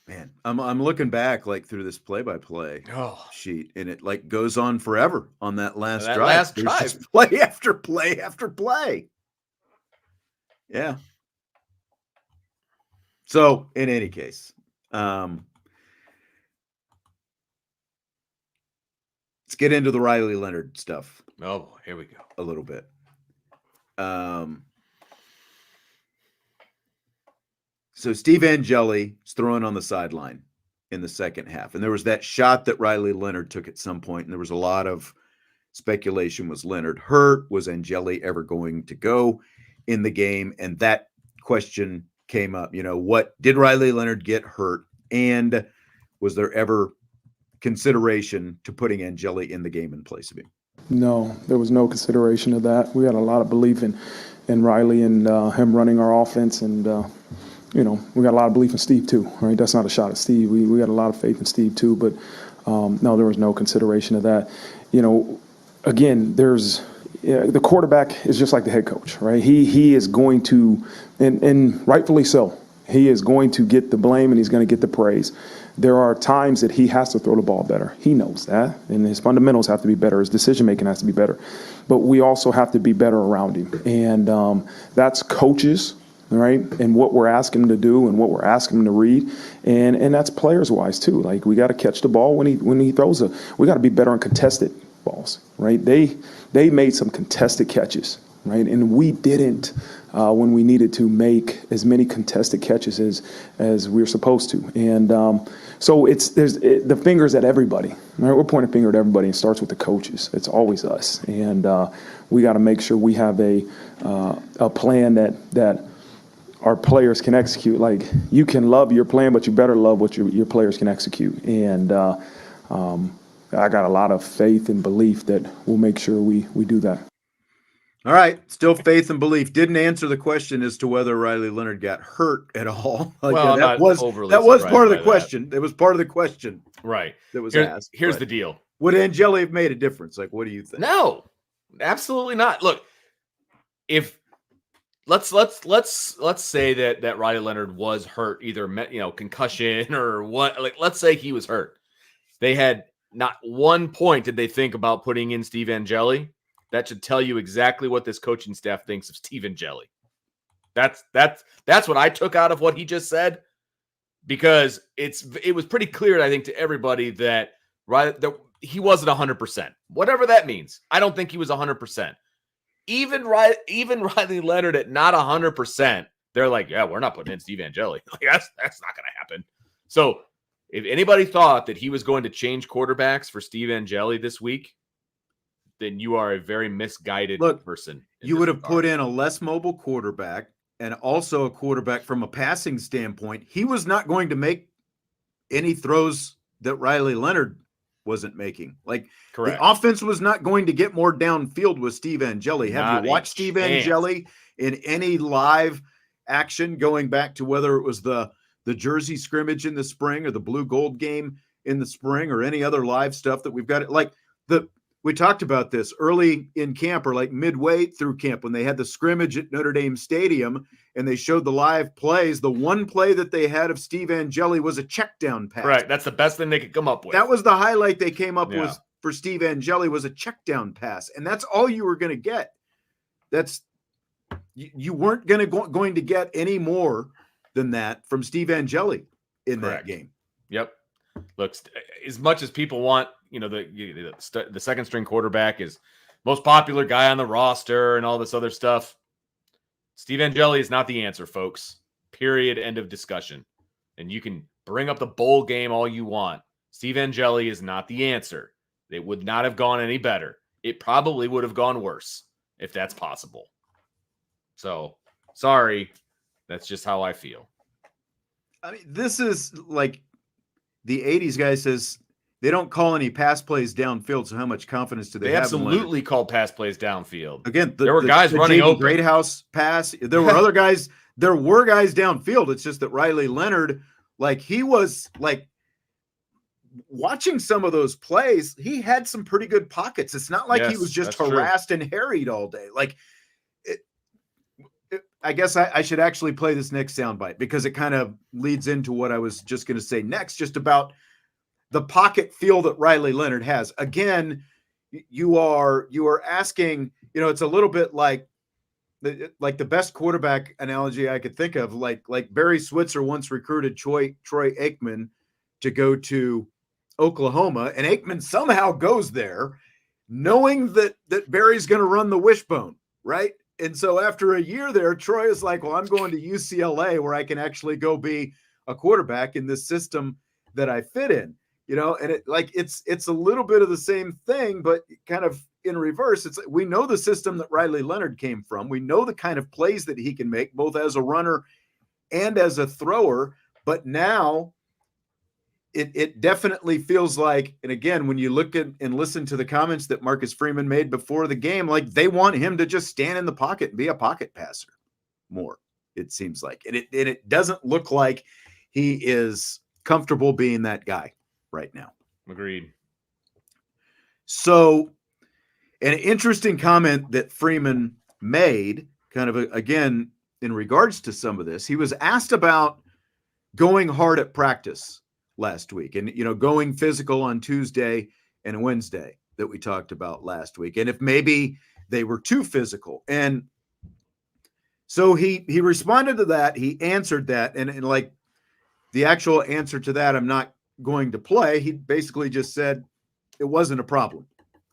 Man, I'm looking back like through this play-by-play sheet, and it like goes on forever on that last drive. Just play after play after play. Yeah. So in any case, let's get into the Riley Leonard stuff. Oh, here we go. A little bit. So Steve Angeli is throwing on the sideline. in the second half. And there was that shot that Riley Leonard took at some point, and there was a lot of speculation. Was Leonard hurt? Was Angeli ever going to go in the game? And that question came up. What did Riley Leonard get hurt? And was there ever consideration to putting Angeli in the game in place of him? No, there was no consideration of that. We had a lot of belief in Riley and him running our offense, and we got a lot of belief in Steve too. Right? That's not a shot at Steve. We got a lot of faith in Steve too, but no, there was no consideration of that. Again, the quarterback is just like the head coach, right? He is going to, and rightfully so, he is going to get the blame and he's going to get the praise. There are times that he has to throw the ball better. He knows that, and his fundamentals have to be better. His decision-making has to be better. But we also have to be better around him, and that's coaches, right, and what we're asking him to do and what we're asking him to read, and that's players-wise too. Like, we got to catch the ball when he throws it. We got to be better on contested balls, right? They made some contested catches, right, and we didn't when we needed to make as many contested catches as we were supposed to, and so the fingers at everybody. Right? We're pointing a finger at everybody, and it starts with the coaches. It's always us, and we got to make sure we have a plan that our players can execute. Like, you can love your plan, but you better love what your players can execute. And I got a lot of faith and belief that we'll make sure we do that. All right. Still faith and belief. Didn't answer the question as to whether Riley Leonard got hurt at all. That was part of the question. It was part of the question. Right. That was asked. Here's the deal. Would Angeli have made a difference? Like, what do you think? No, absolutely not. Look, if let's say that Riley Leonard was hurt, either concussion or what. Like, let's say he was hurt. They had not one point did they think about putting in Steve Angeli. That should tell you exactly what this coaching staff thinks of Steve Angeli. That's what I took out of what he just said, because it was pretty clear, I think, to everybody that he wasn't 100%. Whatever that means. I don't think he was 100%. Even Riley Leonard at not 100%, they're like, yeah, we're not putting in Steve Angeli. Like, that's not going to happen. So if anybody thought that he was going to change quarterbacks for Steve Angeli this week, then you are a very misguided person. You would have put in a less mobile quarterback, and also a quarterback from a passing standpoint. He was not going to make any throws that Riley Leonard wasn't making. Like, correct. The offense was not going to get more downfield with Steve Angeli. Have you watched Steve Angeli in any live action, going back to whether it was the Jersey scrimmage in the spring or the blue gold game in the spring or any other live stuff that we've got? We talked about this early in camp, or like midway through camp, when they had the scrimmage at Notre Dame Stadium and they showed the live plays. The one play that they had of Steve Angeli was a check down pass. Right. That's the best thing they could come up with. That was the highlight they came up with for Steve Angeli, was a check down pass. And that's all you were going to get. You weren't going to get any more than that from Steve Angeli in that game. Yep. Look, as much as people want, the second string quarterback is most popular guy on the roster and all this other stuff, Steve Angeli is not the answer, folks. Period. End of discussion. And you can bring up the bowl game all you want. Steve Angeli is not the answer. It would not have gone any better. It probably would have gone worse, if that's possible. So, sorry. That's just how I feel. I mean, this is like the 80s guy says they don't call any pass plays downfield, so how much confidence do they have? They absolutely called pass plays downfield. Again, there were guys running open. Greathouse pass. There were other guys. There were guys downfield. It's just that Riley Leonard, he was watching some of those plays, he had some pretty good pockets. It's not like he was just harassed and harried all day. I guess I should actually play this next soundbite, because it kind of leads into what I was just going to say next, just about the pocket feel that Riley Leonard has. Again, you are asking, it's a little bit like the best quarterback analogy I could think of, like Barry Switzer once recruited Troy Aikman to go to Oklahoma, and Aikman somehow goes there knowing that Barry's going to run the wishbone, right? And so after a year there, Troy is like, well, I'm going to UCLA where I can actually go be a quarterback in this system that I fit in, and it's a little bit of the same thing, but kind of in reverse. It's we know the system that Riley Leonard came from. We know the kind of plays that he can make both as a runner and as a thrower, but now it definitely feels like, and again, when you look at and listen to the comments that Marcus Freeman made before the game, like they want him to just stand in the pocket and be a pocket passer more, it seems like. And it doesn't look like he is comfortable being that guy right now. Agreed. So an interesting comment that Freeman made, kind of again, in regards to some of this, he was asked about going hard at practice last week and, going physical on Tuesday and Wednesday that we talked about last week. And if maybe they were too physical. And so he responded to that. He answered that. And like the actual answer to that, I'm not going to play. He basically just said it wasn't a problem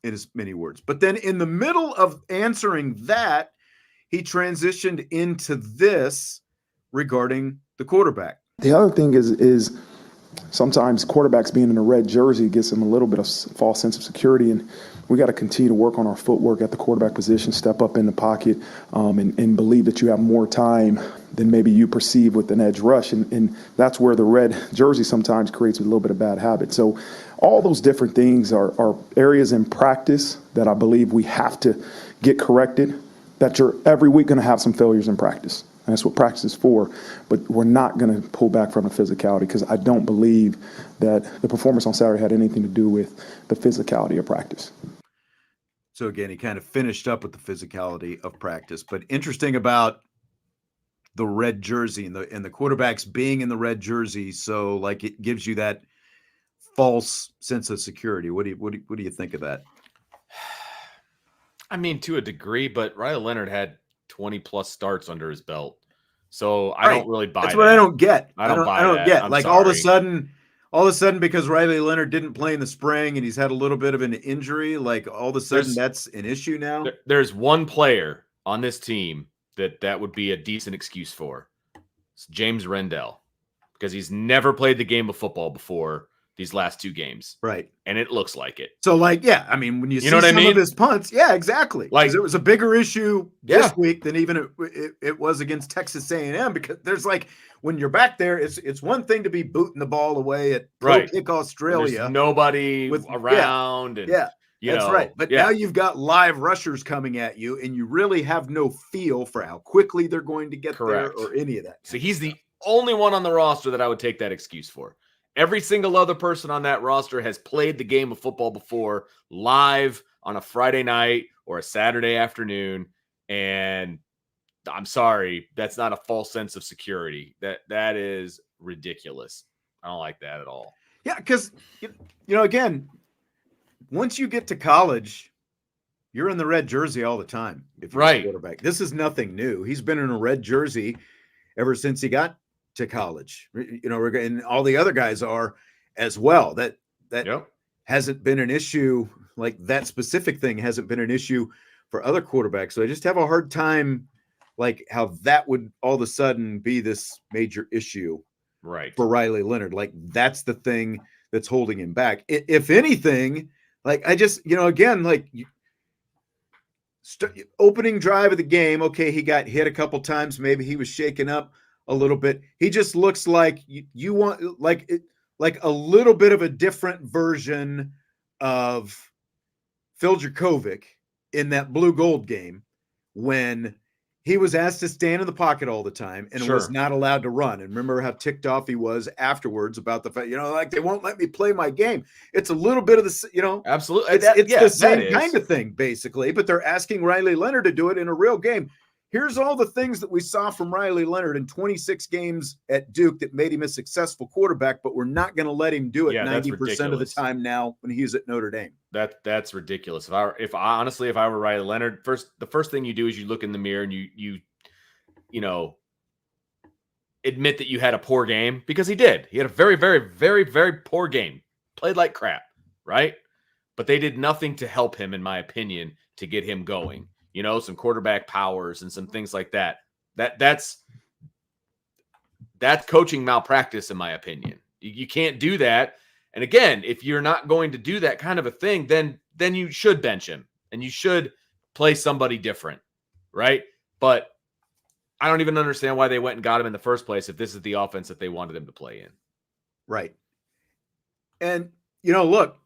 in as many words. But then in the middle of answering that, he transitioned into this regarding the quarterback. The other thing is sometimes quarterbacks being in a red jersey gets them a little bit of false sense of security, and we got to continue to work on our footwork at the quarterback position, step up in the pocket, and believe that you have more time than maybe you perceive with an edge rush, and that's where the red jersey sometimes creates a little bit of bad habit. So all those different things are areas in practice that I believe we have to get corrected, that you're every week going to have some failures in practice. And that's what practice is for, but we're not going to pull back from the physicality because I don't believe that the performance on Saturday had anything to do with the physicality of practice. So again, he kind of finished up with the physicality of practice, but interesting about the red jersey and the quarterbacks being in the red jersey. So like it gives you that false sense of security. What do you think of that? I mean, to a degree, but Riley Leonard had 20 plus starts under his belt. So I don't really buy That's that. what I don't get. I don't get. I'm like sorry. all of a sudden, because Riley Leonard didn't play in the spring and he's had a little bit of an injury, like all of a sudden that's an issue now. There's one player on this team that would be a decent excuse for. It's James Rendell, because he's never played the game of football before these last two games. Right. And it looks like it. So like, yeah, I mean, when you see know what some I mean? of his punts, yeah, exactly. Like it was a bigger issue this Yeah. week than even it was against Texas A&M, because there's like, when you're back there, it's one thing to be booting the ball away at Pro Kick Australia. There's nobody with- around. And, Yeah. That's right. But yeah. now you've got live rushers coming at you, and you really have no feel for how quickly they're going to get Correct. there or any of that. So he's the only one on the roster that I would take that excuse for. Every single other person on that roster has played the game of football before live on a Friday night or a Saturday afternoon. And I'm sorry, that's not a false sense of security. That is ridiculous. I don't like that at all. Yeah, because, again, once you get to college, you're in the red jersey all the time. If you're a quarterback, this is nothing new. He's been in a red jersey ever since he got to college, and all the other guys are as well. That hasn't been an issue. Like that specific thing hasn't been an issue for other quarterbacks. So I just have a hard time, like how that would all of a sudden be this major issue, for Riley Leonard. Like that's the thing that's holding him back. If anything, like I just, again, like opening drive of the game. Okay, he got hit a couple times. Maybe he was shaken up a little bit. He just looks like you want like a little bit of a different version of Phil Jurkovec in that blue gold game when he was asked to stand in the pocket all the time and was not allowed to run. And remember how ticked off he was afterwards about the fact, like they won't let me play my game. It's a little bit of the, absolutely. It's the same kind of thing basically, but they're asking Riley Leonard to do it in a real game. Here's all the things that we saw from Riley Leonard in 26 games at Duke that made him a successful quarterback, but we're not going to let him do it 90% of the time now when he's at Notre Dame. That's ridiculous. If I were Riley Leonard, the first thing you do is you look in the mirror and you admit that you had a poor game, because he did. He had a very, very, very, very poor game. Played like crap, right? But they did nothing to help him, in my opinion, to get him going. Some quarterback powers and some things like that. That's coaching malpractice, in my opinion. You can't do that. And again, if you're not going to do that kind of a thing, then you should bench him and you should play somebody different, right? But I don't even understand why they went and got him in the first place if this is the offense that they wanted him to play in. Right. And, look,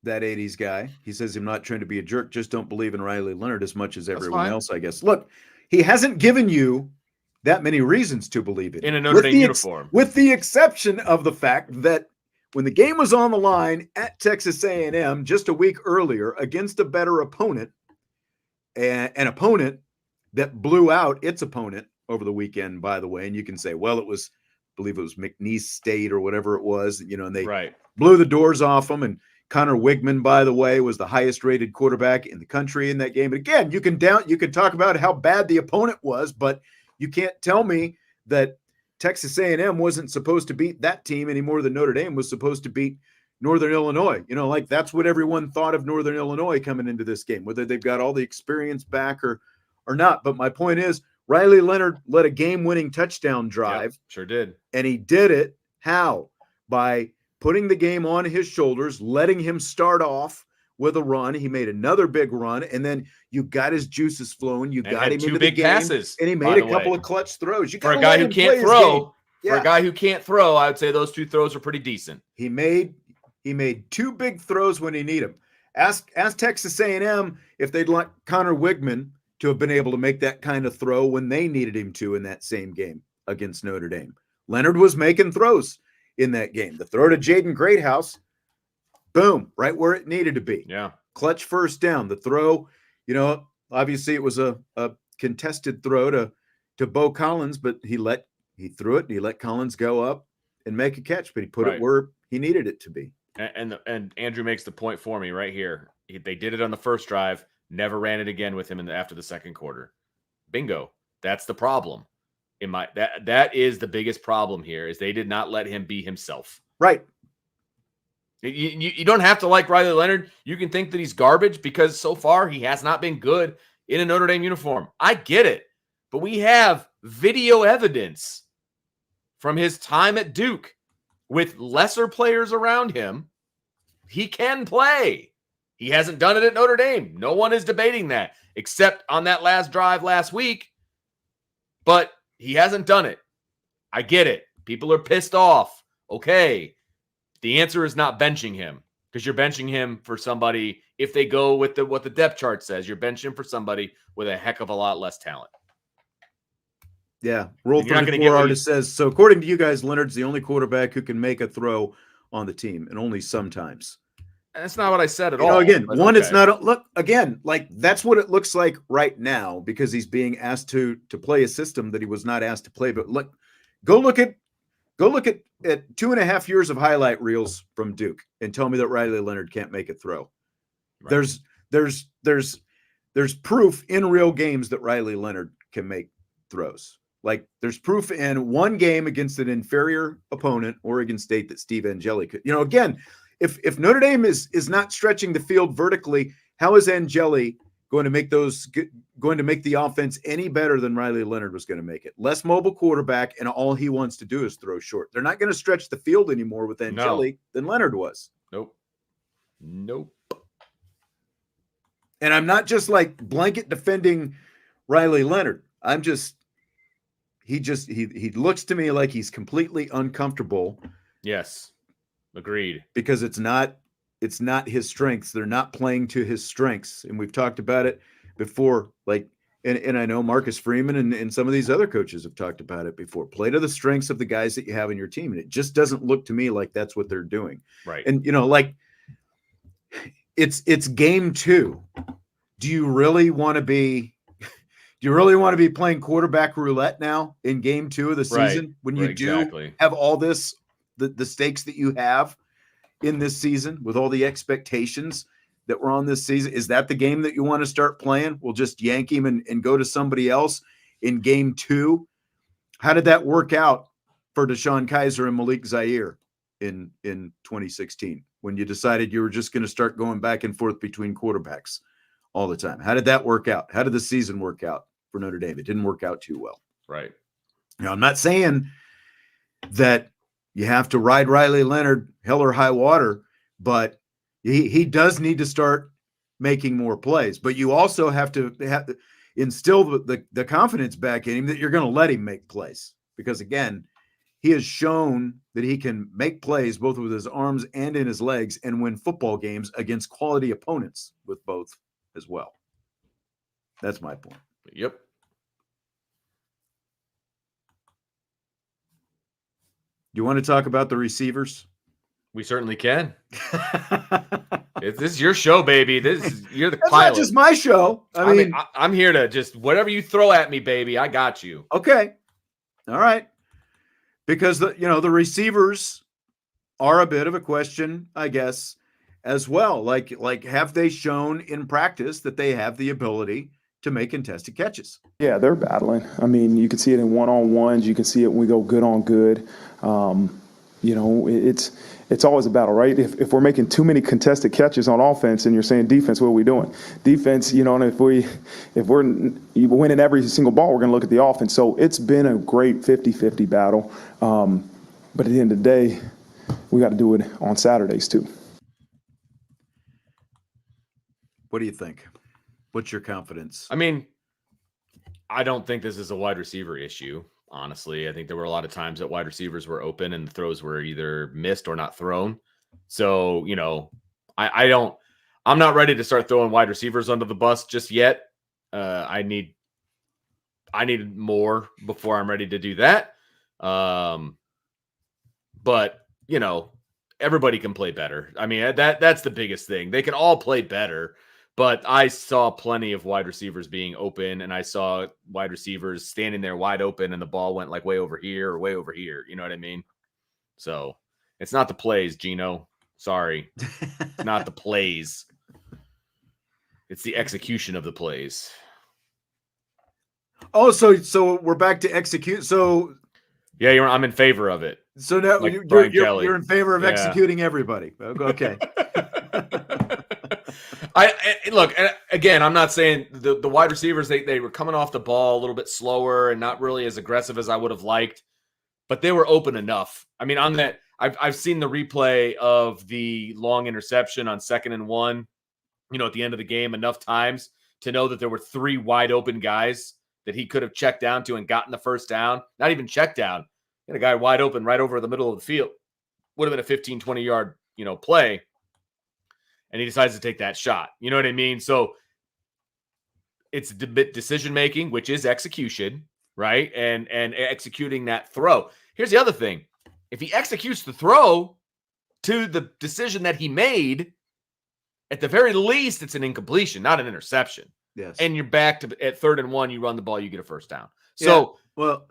that 80s guy, he says, I'm not trying to be a jerk, just don't believe in Riley Leonard as much as everyone else, I guess. Look, he hasn't given you that many reasons to believe in a Notre Dame uniform. With the exception of the fact that when the game was on the line at Texas A&M just a week earlier against a better opponent, an opponent that blew out its opponent over the weekend, by the way, and you can say, well, I believe it was McNeese State or whatever it was, and they blew the doors off them. And Connor Wigman, by the way, was the highest rated quarterback in the country in that game. But again, you can talk about how bad the opponent was, but you can't tell me that Texas A&M wasn't supposed to beat that team any more than Notre Dame was supposed to beat Northern Illinois. That's what everyone thought of Northern Illinois coming into this game, whether they've got all the experience back or not. But my point is, Riley Leonard led a game-winning touchdown drive. Yep, sure did. And he did it how? By putting the game on his shoulders, letting him start off with a run. He made another big run, and then you got his juices flowing. You got him into the game, passes, and he made a couple of clutch throws. For a guy who can't throw, I would say those two throws are pretty decent. He made two big throws when he needed them. Ask Texas A&M if they'd like Connor Wigman to have been able to make that kind of throw when they needed him to in that same game against Notre Dame. Leonard was making throws in that game. The throw to Jaden Greathouse, boom, right where it needed to be. Yeah. Clutch first down. The throw, obviously it was a contested throw to Bo Collins, but he threw it and he let Collins go up and make a catch, but he put it where he needed it to be. And Andrew makes the point for me right here. They did it on the first drive, never ran it again with him after the second quarter. Bingo. That's the problem. That is the biggest problem here, is they did not let him be himself. Right. You don't have to like Riley Leonard. You can think that he's garbage because so far he has not been good in a Notre Dame uniform. I get it. But we have video evidence from his time at Duke with lesser players around him. He can play. He hasn't done it at Notre Dame. No one is debating that, except on that last drive last week. But he hasn't done it. I get it. People are pissed off. Okay. The answer is not benching him, because you're benching him for somebody, if they go with what the depth chart says, you're benching him for somebody with a heck of a lot less talent. Yeah. Rule 34 artist says, so according to you guys, Leonard's the only quarterback who can make a throw on the team, and only sometimes. That's not what I said at all. Again, it's not that's what it looks like right now, because he's being asked to play a system that he was not asked to play. But go look at 2.5 years of highlight reels from Duke and tell me that Riley Leonard can't make a throw. Right. There's proof in real games that Riley Leonard can make throws. Like, there's proof in one game against an inferior opponent, Oregon State, that Steve Angeli could. Again, if Notre Dame is not stretching the field vertically, how is Angeli going to make the offense any better than Riley Leonard was going to make it? Less mobile quarterback, and all he wants to do is throw short. They're not going to stretch the field anymore with Angeli than Leonard was. Nope. And I'm not just like blanket defending Riley Leonard. He looks to me like he's completely uncomfortable. Yes. Agreed. Because it's not his strengths. They're not playing to his strengths. And we've talked about it before. And I know Marcus Freeman and some of these other coaches have talked about it before. Play to the strengths of the guys that you have in your team. And it just doesn't look to me like that's what they're doing. Right. And it's game 2. Do you really want to be playing quarterback roulette now in game 2 of the season, when you do have all this, the stakes that you have in this season with all the expectations that were on this season? Is that the game that you want to start playing? We'll just yank him and go to somebody else in game 2. How did that work out for Deshaun Kaiser and Malik Zaire in 2016, when you decided you were just going to start going back and forth between quarterbacks all the time? How did that work out? How did the season work out for Notre Dame? It didn't work out too well. Right. I'm not saying that You have to ride Riley Leonard hell or high water, but he does need to start making more plays. But you also have to instill the confidence back in him that you're going to let him make plays. Because, again, he has shown that he can make plays both with his arms and in his legs and win football games against quality opponents with both as well. That's my point. Yep. You want to talk about the receivers? We certainly can. This is your show, baby. You're the That's pilot. not just my show. I mean, I'm here to just whatever you throw at me, baby. I got you. Okay. All right. Because the receivers are a bit of a question, I guess, as well. Like have they shown in practice that they have the ability to make contested catches? Yeah, they're battling. I mean, you can see it in one-on-ones. You can see it when we go good on good. It's always a battle, right? If we're making too many contested catches on offense and you're saying defense, what are we doing? Defense, and if we're winning every single ball, we're going to look at the offense. So it's been a great 50-50 battle. But at the end of the day, we got to do it on Saturdays too. What do you think? What's your confidence? I mean, I don't think this is a wide receiver issue. Honestly, I think there were a lot of times that wide receivers were open and the throws were either missed or not thrown. So, I'm not ready to start throwing wide receivers under the bus just yet. I need more before I'm ready to do that. But everybody can play better. I mean, that's the biggest thing. They can all play better. But I saw plenty of wide receivers being open, and I saw wide receivers standing there wide open, and the ball went like way over here or way over here. You know what I mean? So it's not the plays, Gino. Sorry. It's not the plays. It's the execution of the plays. Oh, so we're back to execute. So yeah, I'm in favor of it. So now like you're in favor of executing everybody. Okay. Look, again, I'm not saying the wide receivers, they were coming off the ball a little bit slower and not really as aggressive as I would have liked, but they were open enough. I mean, on that, I've seen the replay of the long interception on 2nd and 1, at the end of the game enough times to know that there were 3 wide open guys that he could have checked down to and gotten the first down. Not even checked down. He had a guy wide open right over the middle of the field. Would have been a 15, 20-yard, play. And he decides to take that shot. You know what I mean? So it's decision-making, which is execution, right? And executing that throw. Here's the other thing. If he executes the throw to the decision that he made, at the very least, it's an incompletion, not an interception. Yes. And you're back to at 3rd and 1, you run the ball, you get a first down. So, well,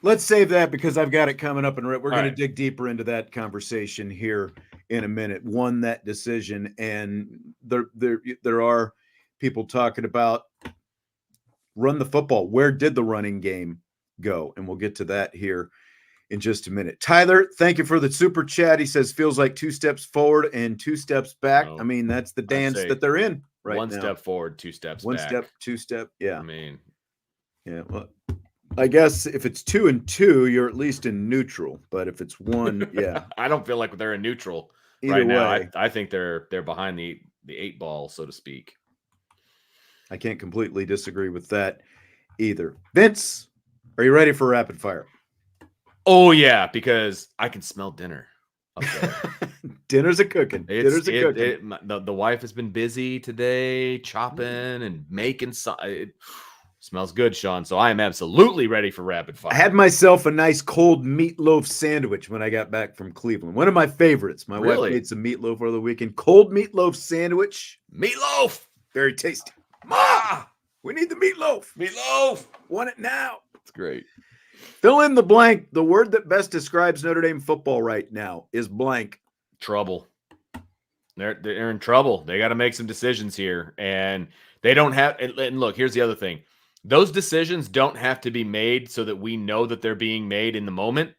let's save that because I've got it coming up, and we're going to dig deeper into that conversation here in a minute. Won that decision, and there are people talking about run the football. Where did the running game go? And we'll get to that here in just a minute. Tyler, thank you for the super chat. He says feels like 2 steps forward and 2 steps back. I mean, that's the dance that they're in right now. 1 step forward, 2 steps back. 1 step, 2 step. Yeah. I mean, yeah. Well, I guess if it's 2 and 2, you're at least in neutral. But if it's 1, yeah. I don't feel like they're in neutral Either now. way. I think they're behind the 8 ball, so to speak. I can't completely disagree with that either. Vince, are you ready for rapid fire? Oh yeah, because I can smell dinner up there. Dinner's a cooking. The wife has been busy today, chopping and making. It smells good, Sean. So I am absolutely ready for rapid fire. I had myself a nice cold meatloaf sandwich when I got back from Cleveland. One of my favorites. My wife made some meatloaf over the weekend. Cold meatloaf sandwich. Meatloaf. Very tasty. Ma, we need the meatloaf. Meatloaf. Want it now. It's great. Fill in the blank. The word that best describes Notre Dame football right now is blank. Trouble. They're in trouble. They got to make some decisions here, and they don't have. And look, here's the other thing: those decisions don't have to be made so that we know that they're being made in the moment.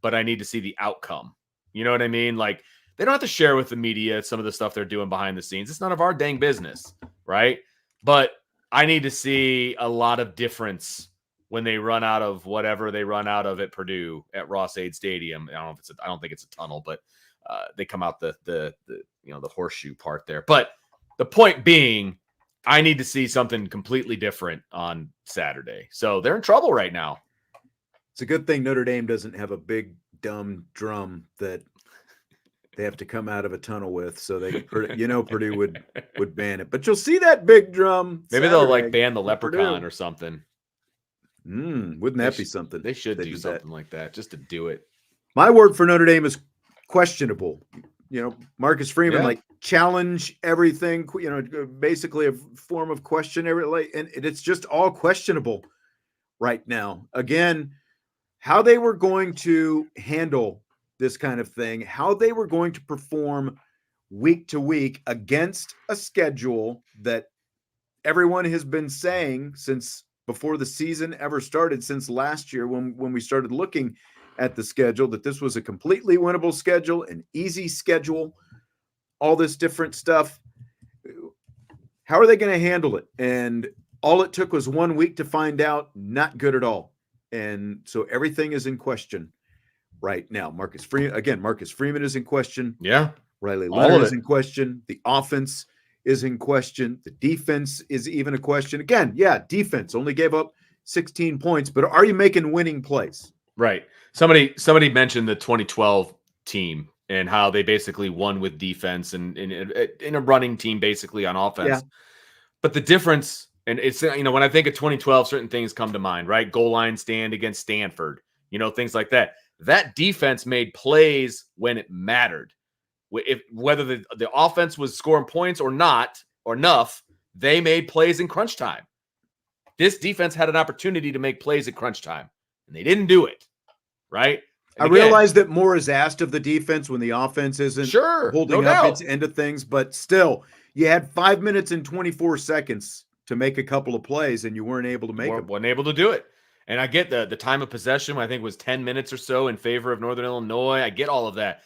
But I need to see the outcome. You know what I mean? Like they don't have to share with the media some of the stuff they're doing behind the scenes. It's none of our dang business, right? But I need to see a lot of difference when they run out of whatever they run out of at Purdue at Ross-Ade Stadium. I don't think it's a tunnel, but they come out the horseshoe part there. But the point being, I need to see something completely different on Saturday. So they're in trouble right now. It's a good thing Notre Dame doesn't have a big dumb drum that they have to come out of a tunnel with, so they, Purdue would ban it. But you'll see that big drum. Maybe they'll like ban the leprechaun or something. Wouldn't that be something? They should do something like that just to do it. My word for Notre Dame is questionable. Marcus Freeman, challenge everything, basically a form of question, and it's just all questionable right now. Again, how they were going to handle this kind of thing, how they were going to perform week to week against a schedule that everyone has been saying since before the season ever started, since last year when we started looking at the schedule, that this was a completely winnable schedule, an easy schedule, all this different stuff. How are they going to handle it? And all it took was 1 week to find out, not good at all. And so everything is in question right now. Marcus Freeman is in question. Yeah. Riley Leonard is in question. The offense is in question. The defense is even a question. Again, defense only gave up 16 points, but are you making winning plays? Right. Somebody mentioned the 2012 team and how they basically won with defense and in a running team basically on offense. Yeah. But the difference, and it's, when I think of 2012, certain things come to mind, right? Goal line stand against Stanford, things like that. That defense made plays when it mattered. Whether the offense was scoring points or not, or enough, they made plays in crunch time. This defense had an opportunity to make plays at crunch time, and they didn't do it, right? And I realize that more is asked of the defense when the offense isn't holding up its end of things, but still, you had 5 minutes and 24 seconds to make a couple of plays, and you weren't able to make them. Wasn't able to do it. And I get the time of possession, I think was 10 minutes or so in favor of Northern Illinois. I get all of that.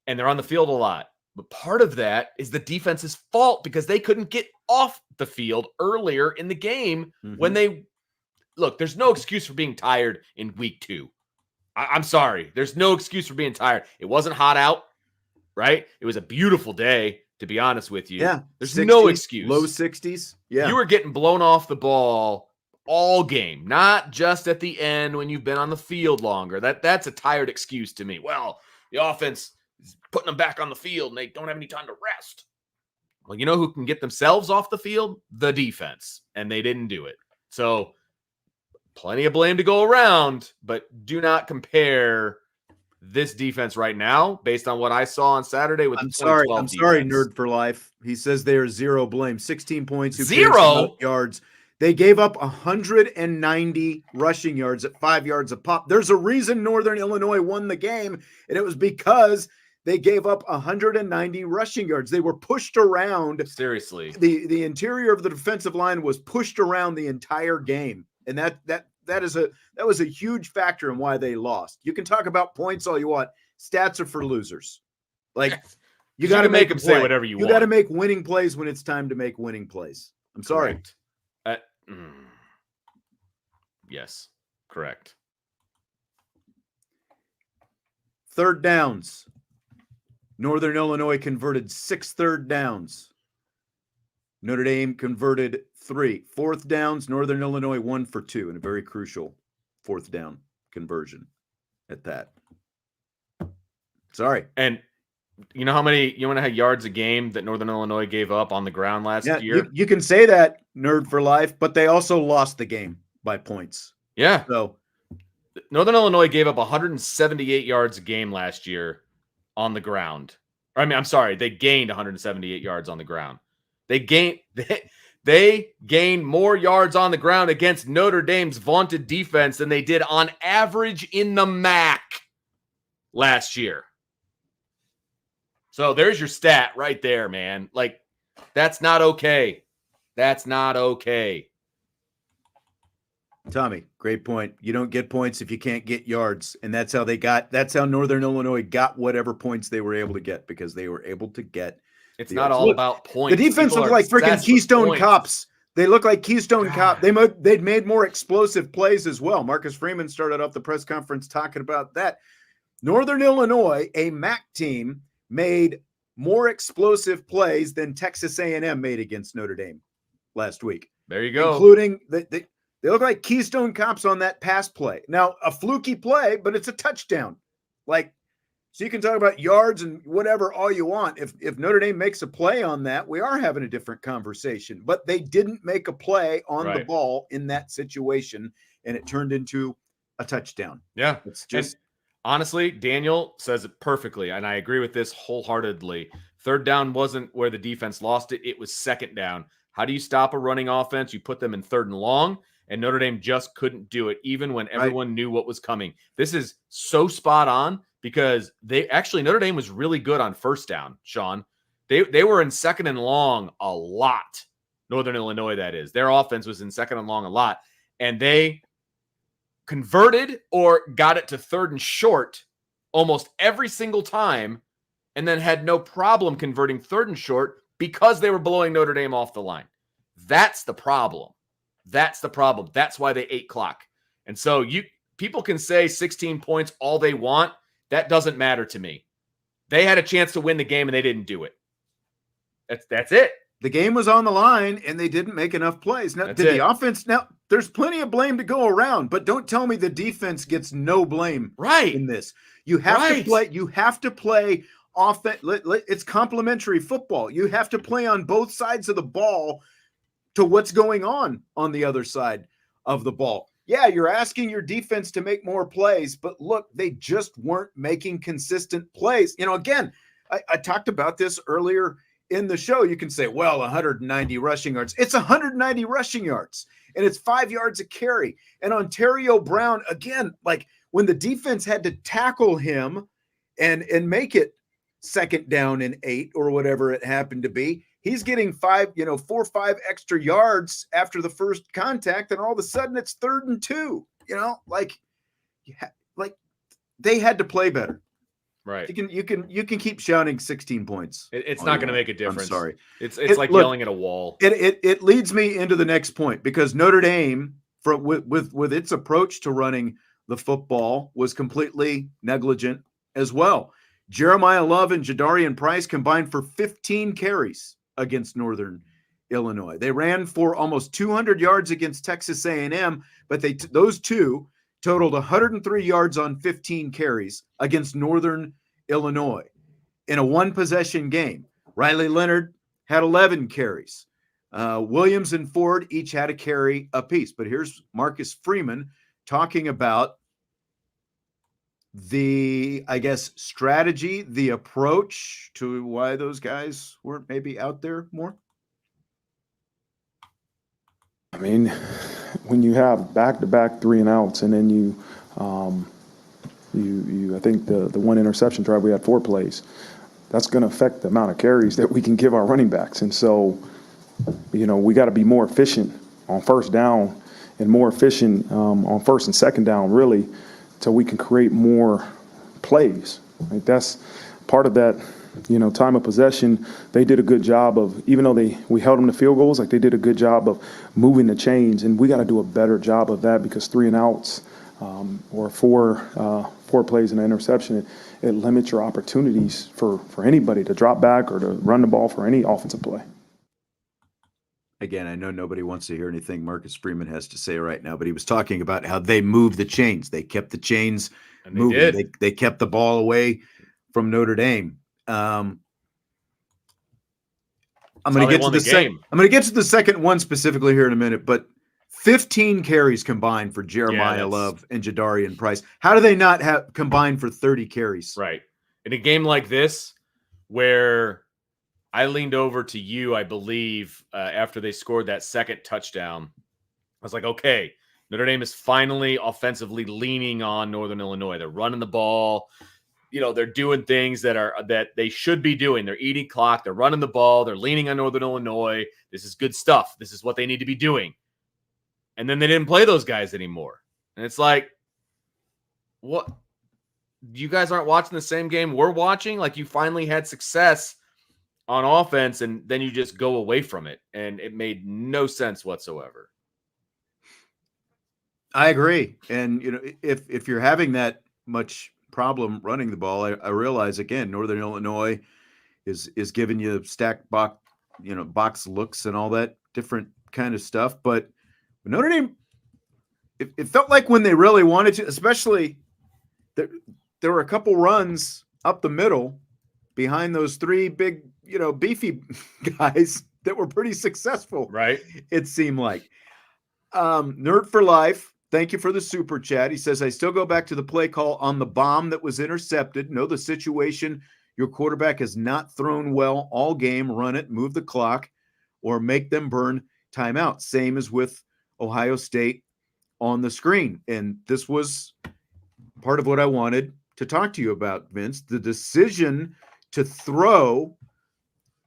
And they're on the field a lot. But part of that is the defense's fault because they couldn't get off the field earlier in the game when there's no excuse for being tired in week 2. I'm sorry. There's no excuse for being tired. It wasn't hot out, right? It was a beautiful day, to be honest with you. Yeah. There's 60s, no excuse. Low 60s. Yeah. You were getting blown off the ball all game, not just at the end when you've been on the field longer. That's a tired excuse to me. Well, the offense is putting them back on the field and they don't have any time to rest. Well, you know who can get themselves off the field? The defense. And they didn't do it. So plenty of blame to go around, but do not compare this defense right now based on what I saw on Saturday with the 2012 I'm sorry, defense. Nerd for Life. He says they are zero blame. 16 points. Zero yards. They gave up 190 rushing yards at 5 yards a pop. There's a reason Northern Illinois won the game, and it was because they gave up 190 rushing yards. They were pushed around. Seriously. The interior of the defensive line was pushed around the entire game. And that was a huge factor in why they lost. You can talk about points all you want. Stats are for losers. Like you got to make them say whatever you want. You got to make winning plays when it's time to make winning plays. I'm sorry. Correct. Yes, correct. Third downs. Northern Illinois converted 6 third downs. Notre Dame converted 3. Fourth downs, Northern Illinois 1 for 2 in a very crucial fourth down conversion at that. Sorry. And you know how many yards a game that Northern Illinois gave up on the ground last year? You can say that, Nerd for Life, but they also lost the game by points. Yeah. So Northern Illinois gave up 178 yards a game last year on the ground. I'm sorry, they gained 178 yards on the ground. They gained more yards on the ground against Notre Dame's vaunted defense than they did on average in the MAC last year. So there's your stat right there, man. Like, that's not okay. That's not okay. Tommy, great point. You don't get points if you can't get yards. And that's how Northern Illinois got whatever points they were able to get, because they were able to get. It's not all about points. The defense looked like freaking Keystone Cops They look like Keystone Cop. They'd made more explosive plays as well. Marcus Freeman started off the press conference talking about that. Northern Illinois, a MAC team, made more explosive plays than Texas A&M made against Notre Dame last week. There you go. Including they look like Keystone Cops on that pass play. Now, a fluky play, but it's a touchdown. Like, so you can talk about yards and whatever all you want. If Notre Dame makes a play on that, we are having a different conversation. But they didn't make a play on the ball in that situation, and it turned into a touchdown. Yeah. It's just honestly, Daniel says it perfectly, and I agree with this wholeheartedly. Third down wasn't where the defense lost it. It was second down. How do you stop a running offense? You put them in third and long, and Notre Dame just couldn't do it, even when everyone knew what was coming. This is so spot on because Notre Dame was really good on first down, Sean. They were in second and long a lot. Northern Illinois, that is. Their offense was in second and long a lot, and they converted or got it to third and short almost every single time, and then had no problem converting third and short because they were blowing Notre Dame off the line. That's the problem. That's the problem. That's why they ate clock. And so people can say 16 points all they want. That doesn't matter to me. They had a chance to win the game and they didn't do it. That's it. The game was on the line and they didn't make enough plays. Now, the offense, now there's plenty of blame to go around, but don't tell me the defense gets no blame in this. You have to play. You have to play offense. It's complementary football. You have to play on both sides of the ball to what's going on the other side of the ball. Yeah, you're asking your defense to make more plays, but look, they just weren't making consistent plays. Again, I talked about this earlier in the show. You can say, well, 190 rushing yards. It's 190 rushing yards, and it's 5 yards a carry. And Ontario Brown, again, like when the defense had to tackle him and make it second down and 8 or whatever it happened to be, he's getting 4 or 5 extra yards after the first contact, and all of a sudden it's 3rd and 2. Like they had to play better. Right. You can keep shouting 16 points. It's not going to make a difference. I'm sorry. It's like yelling at a wall. It leads me into the next point, because Notre Dame, with its approach to running the football, was completely negligent as well. Jeremiah Love and Jadarian Price combined for 15 carries against Northern Illinois. They ran for almost 200 yards against Texas A&M, but those two totaled 103 yards on 15 carries against Northern Illinois in a one-possession game. Riley Leonard had 11 carries. Williams and Ford each had a carry apiece. But here's Marcus Freeman talking about the, strategy, the approach to why those guys weren't maybe out there more. I mean, when you have back-to-back 3 and outs, and then you I think the one interception drive, we had 4 plays. That's going to affect the amount of carries that we can give our running backs. And so, we got to be more efficient on first down and more efficient on first and second down, really, so we can create more plays. Like, that's part of that. Time of possession, they did a good job of, even though we held them to field goals, like they did a good job of moving the chains, and we got to do a better job of that, because 3 and outs or 4 plays and an interception, it limits your opportunities for anybody to drop back or to run the ball for any offensive play. Again, I know nobody wants to hear anything Marcus Freeman has to say right now, but he was talking about how they moved the chains. They kept the chains moving. They kept the ball away from Notre Dame. I'm going to get to the second. I'm going to get to the second one specifically here in a minute, but 15 carries combined for Jeremiah Love and Jadarian Price. How do they not have combined for 30 carries? Right. In a game like this, where I leaned over to you, I believe, after they scored that second touchdown, I was like, okay, Notre Dame is finally offensively leaning on Northern Illinois. They're running the ball. They're doing things that they should be doing. They're eating clock. They're running the ball. They're leaning on Northern Illinois. This is good stuff. This is what they need to be doing. And then they didn't play those guys anymore. And it's like, what? You guys aren't watching the same game we're watching? Like, you finally had success on offense, and then you just go away from it. And it made no sense whatsoever. I agree. And, if you're having that much problem running the ball, I realize, again, Northern Illinois is giving you stack box, box looks and all that different kind of stuff. But Notre Dame, it felt like when they really wanted to, especially there were a couple runs up the middle behind those three big, beefy guys that were pretty successful. Right. It seemed like. Nerd for Life, thank you for the super chat. He says, I still go back to the play call on the bomb that was intercepted. Know the situation. Your quarterback has not thrown well all game. Run it, move the clock, or make them burn timeout. Same as with Ohio State on the screen. And this was part of what I wanted to talk to you about, Vince. The decision to throw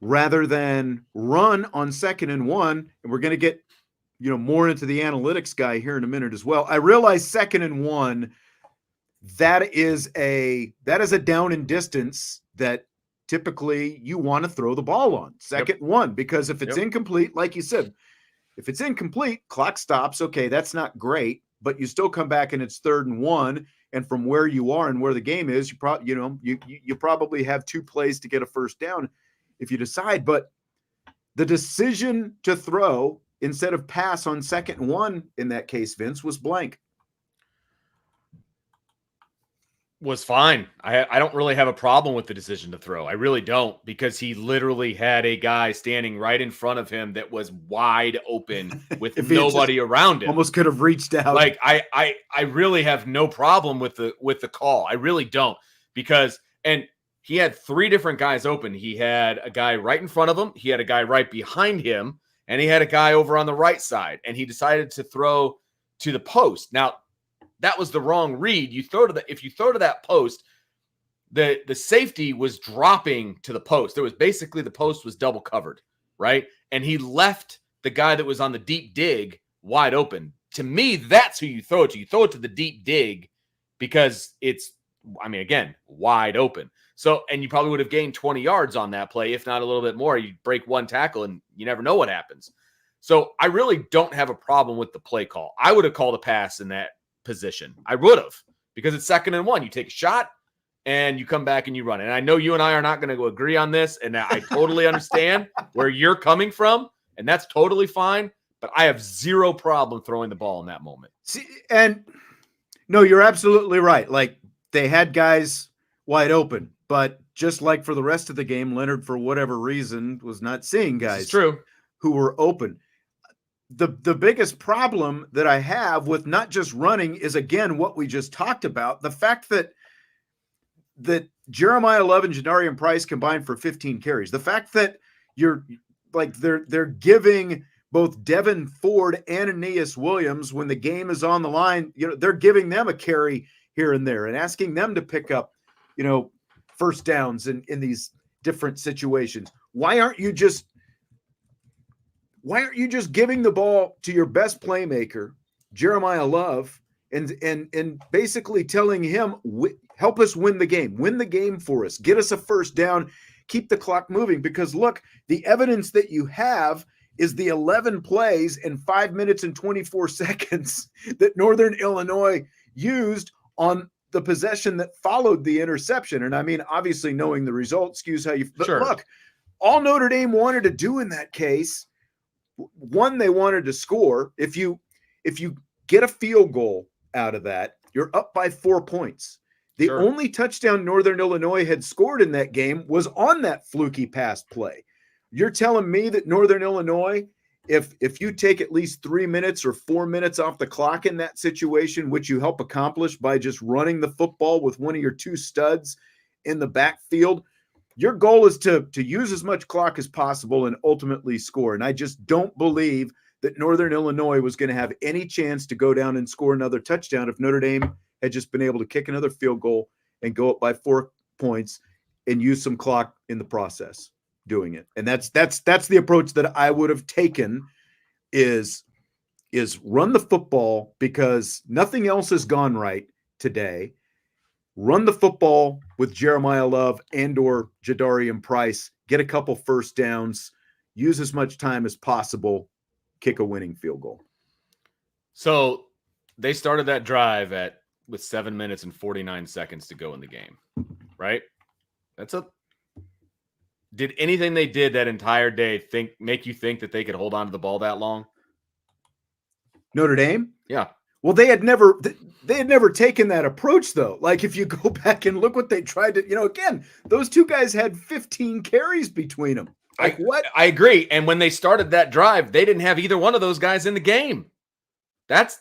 rather than run on 2nd and 1. And we're going to get more into the analytics guy here in a minute as well. I realize 2nd and 1, that is a down and distance that typically you want to throw the ball on 2nd and 1, because if it's incomplete, like you said, if it's incomplete, clock stops. Okay, that's not great, but you still come back and it's 3rd and 1. And from where you are and where the game is, you probably have 2 plays to get a first down if you decide. But the decision to throw instead of pass on 2nd and 1 in that case, Vince, was blank. Was fine. I don't really have a problem with the decision to throw. I really don't, because he literally had a guy standing right in front of him that was wide open with nobody around him. Almost could have reached out. Like I really have no problem with the call. I really don't, because he had 3 different guys open. He had a guy right in front of him, he had a guy right behind him, and he had a guy over on the right side, and he decided to throw to the post. Now, that was the wrong read. If you throw to that post, the safety was dropping to the post. There was basically, the post was double covered, right? And he left the guy that was on the deep dig wide open. To me, that's who you throw it to. You throw it to the deep dig because it's, again, wide open. So, and you probably would have gained 20 yards on that play, if not a little bit more. You break one tackle and you never know what happens. So I really don't have a problem with the play call. I would have called a pass in that position. I would have, because it's 2nd and 1. You take a shot and you come back and you run. And I know you and I are not going to go agree on this, and I totally understand where you're coming from, and that's totally fine. But I have zero problem throwing the ball in that moment. See, and no, you're absolutely right. Like, they had guys wide open, but just like for the rest of the game, Leonard, for whatever reason, was not seeing guys who were open. The biggest problem that I have with not just running is, again, what we just talked about. The fact that Jeremiah Love and Jadarian Price combined for 15 carries. The fact that they're giving both Devin Ford and Aeneas Williams, when the game is on the line, they're giving them a carry here and there and asking them to pick up, first downs in these different situations. Why aren't you just giving the ball to your best playmaker, Jeremiah Love, and basically telling him, help us win the game for us, get us a first down, keep the clock moving? Because look, the evidence that you have is the 11 plays in 5 minutes and 24 seconds that Northern Illinois used on the possession that followed the interception. And obviously knowing the result skews how you, but look, all Notre Dame wanted to do in that case, one, they wanted to score. If you get a field goal out of that, you're up by 4 points. The only touchdown Northern Illinois had scored in that game was on that fluky pass play. You're telling me that Northern Illinois, if you take at least 3 minutes or 4 minutes off the clock in that situation, which you help accomplish by just running the football with one of your 2 studs in the backfield, your goal is to use as much clock as possible and ultimately score. And I just don't believe that Northern Illinois was going to have any chance to go down and score another touchdown if Notre Dame had just been able to kick another field goal and go up by 4 points and use some clock in the process doing it. And that's the approach that I would have taken, is run the football, because nothing else has gone right today. run the football with Jeremiah Love and or Jadarian Price, get a couple first downs, use as much time as possible, kick a winning field goal. So they started that drive with 7 minutes and 49 seconds to go in the game, right? Did anything they did that entire day make you think that they could hold on to the ball that long? Notre Dame? Yeah. Well, they had never taken that approach, though. Like, if you go back and look what they tried to, again, those two guys had 15 carries between them. Like, what? I agree. And when they started that drive, they didn't have either one of those guys in the game. That's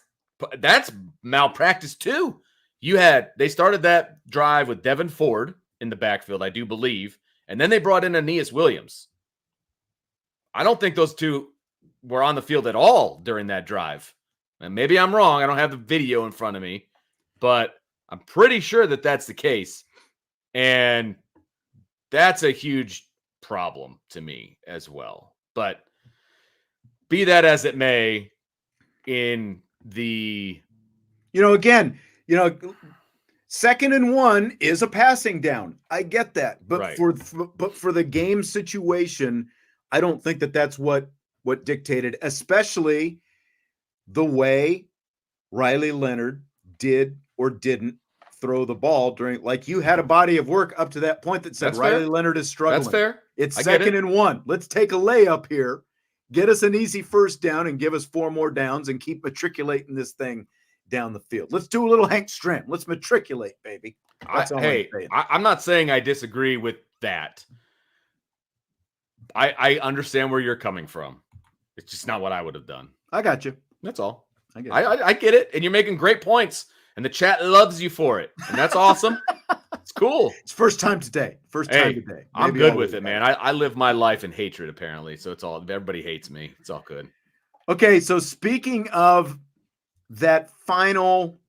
malpractice too. They started that drive with Devin Ford in the backfield, I do believe, and then they brought in Aeneas Williams. I don't think those two were on the field at all during that drive. And maybe I'm wrong. I don't have the video in front of me, but I'm pretty sure that that's the case. And that's a huge problem to me as well. But be that as it may, in the second and 1 is a passing down. I get that. But right. for the game situation, I don't think that that's what dictated, especially the way Riley Leonard did or didn't throw the ball during, like, you had a body of work up to that point that said Riley Leonard is struggling. That's fair. It's second and 1. Let's take a layup here, get us an easy first down and give us 4 more downs and keep matriculating this thing down the field. Let's do a little Hank Stram. Let's matriculate, baby. I'm not saying I disagree with that. I understand where you're coming from. It's just not what I would have done. I got you. That's all. I get it. And you're making great points. And the chat loves you for it. And that's awesome. It's cool. It's first time today. I'm good with it, man. I live my life in hatred, apparently. So everybody hates me. It's all good. Okay, so speaking of that final,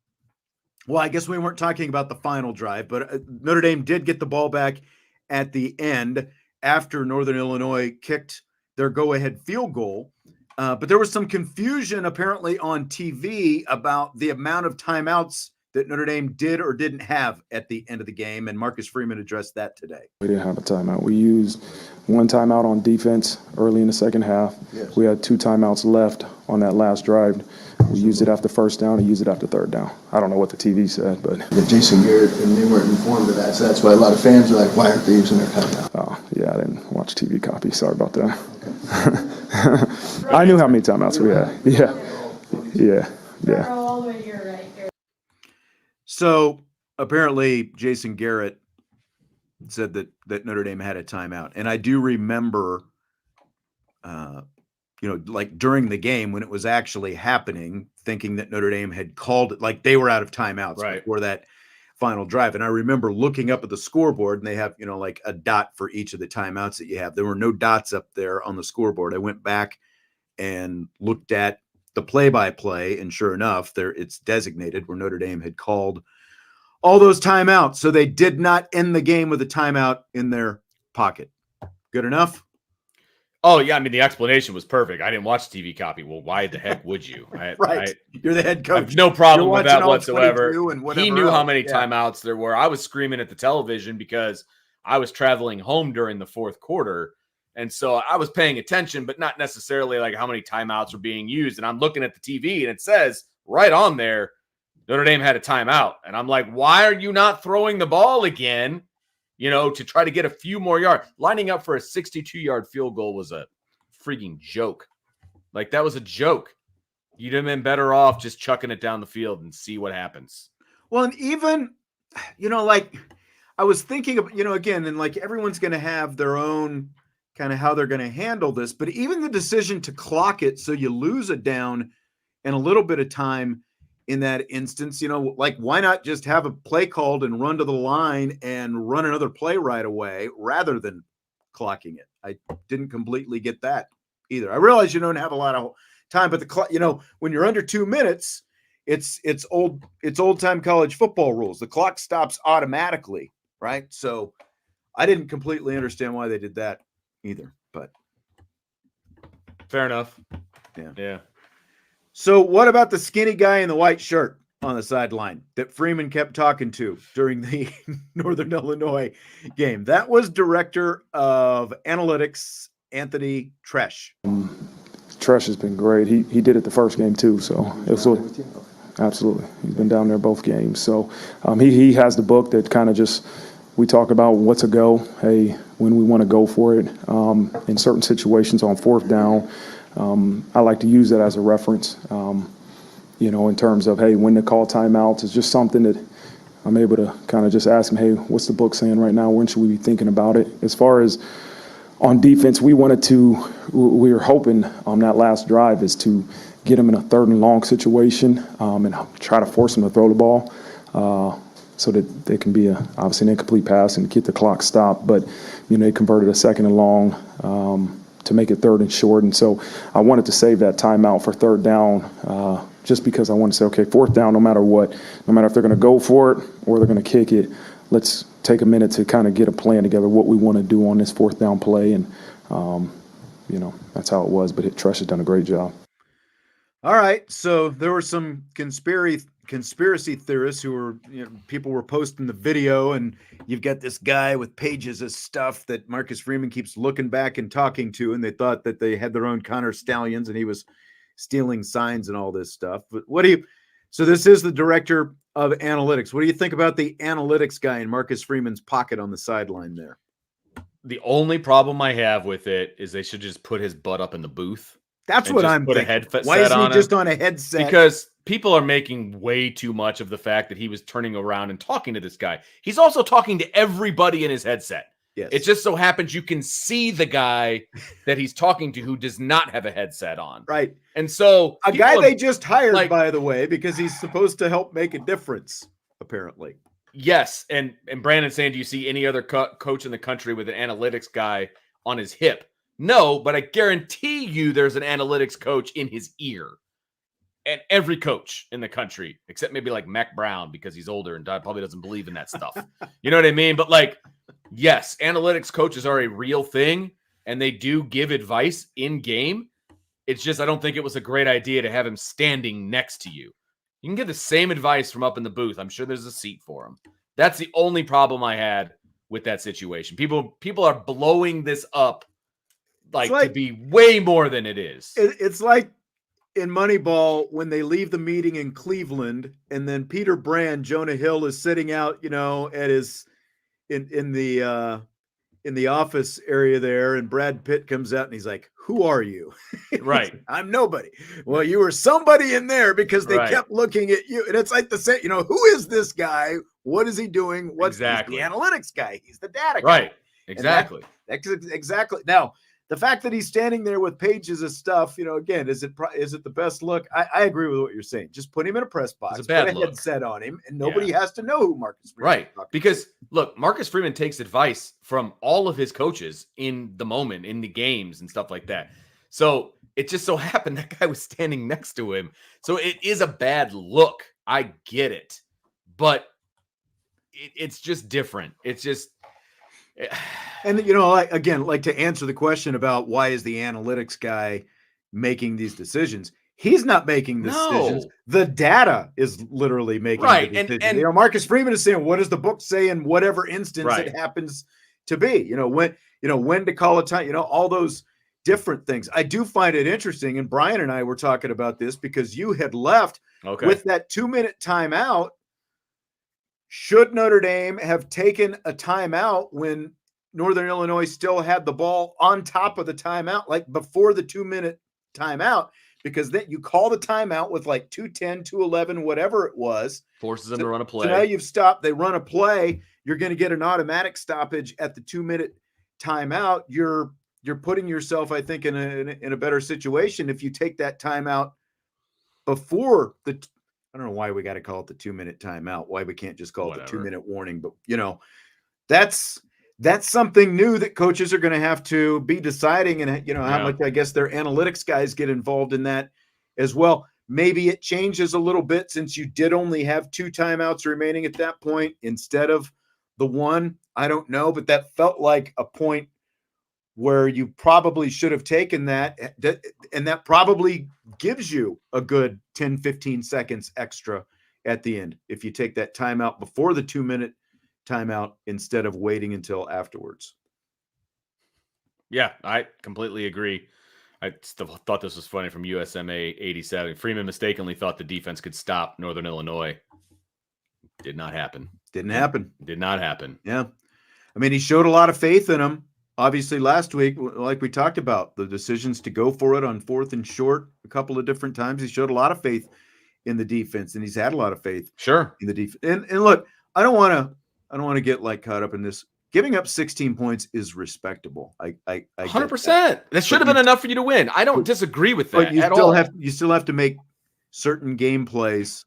well, I guess we weren't talking about the final drive, but Notre Dame did get the ball back at the end after Northern Illinois kicked their go-ahead field goal. But there was some confusion apparently on TV about the amount of timeouts that Notre Dame did or didn't have at the end of the game, and Marcus Freeman addressed that today. We didn't have a timeout. We used 1 timeout on defense early in the second half. Yes. We had 2 timeouts left on that last drive. We used it after first down and used it after third down. I don't know what the TV said, but Jason Garrett, and they weren't informed of that, so that's why a lot of fans are like, why aren't they using their timeout? oh yeah, I didn't watch TV copy. Sorry about that. I knew how many timeouts we had. Yeah. All the way to your right. So apparently Jason Garrett said that Notre Dame had a timeout. And I do remember, like during the game when it was actually happening, thinking that Notre Dame had called it, like they were out of timeouts before that final drive. And I remember looking up at the scoreboard and they have, like a dot for each of the timeouts that you have. There were no dots up there on the scoreboard. I went back and looked at the play-by-play, and sure enough, it's designated where Notre Dame had called all those timeouts. So they did not end the game with a timeout in their pocket. Good enough? Oh, yeah. I mean, the explanation was perfect. I didn't watch TV copy. Well, why the heck would you? You're the head coach. I have no problem with that whatsoever. He knew how many Yeah. timeouts there were. I was screaming at the television because I was traveling home during the fourth quarter. And so I was paying attention, but not necessarily like how many timeouts were being used. And I'm looking at the TV and it says right on there, Notre Dame had a timeout. And I'm like, why are you not throwing the ball again? To try to get a few more yards. Lining up for a 62-yard field goal was a freaking joke. Like, that was a joke. You'd have been better off just chucking it down the field and see what happens. Well, and even, like I was thinking of, again, and like everyone's going to have their own kind of how they're going to handle this, but even the decision to clock it so you lose a down and a little bit of time in that instance, like why not just have a play called and run to the line and run another play right away rather than clocking it? I didn't completely get that either. I realize you don't have a lot of time, but the clock, when you're under 2 minutes, it's old time college football rules. The clock stops automatically, right? So I didn't completely understand why they did that either, but fair enough. Yeah. Yeah. So what about the skinny guy in the white shirt? on the sideline that Freeman kept talking to during the Northern Illinois game. That was Director of Analytics, Anthony Tresh. Tresh has been great. He did it the first game too, so it was absolutely. He's been down there both games. So he has the book that kind of just we talk about what's a go, hey, when we want to go for it. In certain situations on fourth down, I like to use that as a reference. In terms of, hey, when to call timeouts, it's just something that I'm able to kind of just ask him, hey, what's the book saying right now? When should we be thinking about it? As far as on defense, we were hoping on that last drive is to get them in a 3rd and long situation and try to force them to throw the ball so that they can be obviously an incomplete pass and get the clock stopped. But, they converted a 2nd and long to make it 3rd and short. And so I wanted to save that timeout for 3rd down just because I want to say, okay, 4th down, no matter what, no matter if they're going to go for it or they're going to kick it, let's take a minute to kind of get a plan together, what we want to do on this 4th down play. And, that's how it was. But Trush has done a great job. All right. So there were some conspiracy theorists who were, people were posting the video, and you've got this guy with pages of stuff that Marcus Freeman keeps looking back and talking to, and they thought that they had their own Connor Stallions and he was stealing signs and all this stuff. But so this is the Director of Analytics. What do you think about the analytics guy in Marcus Freeman's pocket on the sideline there? The only problem I have with it is they should just put his butt up in the booth. That's what I'm thinking. Why isn't he just on a headset? Because people are making way too much of the fact that he was turning around and talking to this guy. He's also talking to everybody in his headset. Yes. It just so happens you can see the guy that he's talking to who does not have a headset on. Right. And so a guy they just hired, by the way, because he's supposed to help make a difference, apparently. Yes. And Brandon saying, do you see any other coach in the country with an analytics guy on his hip? No, but I guarantee you there's an analytics coach in his ear. And every coach in the country, except maybe like Mac Brown, because he's older and probably doesn't believe in that stuff. You know what I mean? But yes, analytics coaches are a real thing, and they do give advice in game. It's just I don't think it was a great idea to have him standing next to you. You can get the same advice from up in the booth. I'm sure there's a seat for him. That's the only problem I had with that situation. People are blowing this up to be way more than it is. It's like in Moneyball when they leave the meeting in Cleveland, and then Peter Brand, Jonah Hill, is sitting out, at his in the office area there, and Brad Pitt comes out and he's like, "Who are you?" Right. I'm nobody. Well, you were somebody in there because they kept looking at you, and it's like the same. Who is this guy? What is he doing? What's the analytics guy? He's the data guy. Right. Exactly. Exactly. Now, the fact that he's standing there with pages of stuff, again, is it the best look? I agree with what you're saying. Just put him in a press box, put a headset on him, and nobody has to know who Marcus Freeman is. Right. Because, look, Marcus Freeman takes advice from all of his coaches in the moment, in the games and stuff like that. So it just so happened that guy was standing next to him. So it is a bad look. I get it. But it's just different. It's just... And, to answer the question about why is the analytics guy making these decisions, he's not making the decisions. The data is literally making the decisions. And Marcus Freeman is saying, what does the book say in whatever instance it happens to be? When to call a time, all those different things. I do find it interesting, and Brian and I were talking about this because you had left with that 2-minute timeout. Should Notre Dame have taken a timeout when Northern Illinois still had the ball on top of the timeout, like before the 2-minute timeout? Because then you call the timeout with 2:10, 2:11, whatever it was. Forces them to run a play. So now you've stopped. They run a play. You're going to get an automatic stoppage at the 2-minute timeout. You're putting yourself, I think, in a better situation if you take that timeout before the. I don't know why we got to call it the 2-minute timeout. Why we can't just call it the 2-minute warning? But that's something new that coaches are going to have to be deciding, and how much I guess their analytics guys get involved in that as well. Maybe it changes a little bit since you did only have 2 timeouts remaining at that point instead of the 1. I don't know, but that felt like a point where you probably should have taken that, and that probably gives you a good 10, 15 seconds extra at the end if you take that timeout before the 2-minute timeout instead of waiting until afterwards. Yeah, I completely agree. I still thought this was funny from USMA 87. Freeman mistakenly thought the defense could stop Northern Illinois. Did not happen. Didn't happen. Did not happen. Yeah. I mean, he showed a lot of faith in him. Obviously, last week, like we talked about, the decisions to go for it on 4th and short a couple of different times. He showed a lot of faith in the defense, and he's had a lot of faith in the defense. And look, I don't want to get like caught up in this. Giving up 16 points is respectable. I 100%. That should have been enough for you to win. I don't disagree with that you at still all. You still have to make certain game plays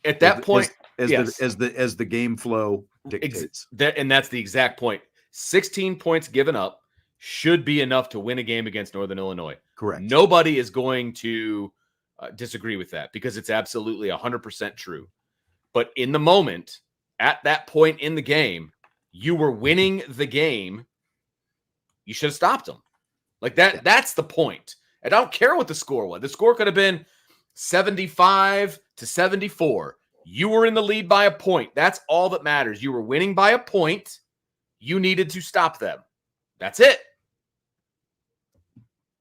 at that point as the game flow dictates. And that's the exact point. 16 points given up should be enough to win a game against Northern Illinois. Correct. Nobody is going to disagree with that because it's absolutely 100% true. But in the moment, at that point in the game, you were winning the game. You should have stopped them. Like that. Yeah. That's the point. And I don't care what the score was. The score could have been 75-74. You were in the lead by a point. That's all that matters. You were winning by a point. You needed to stop them. That's it.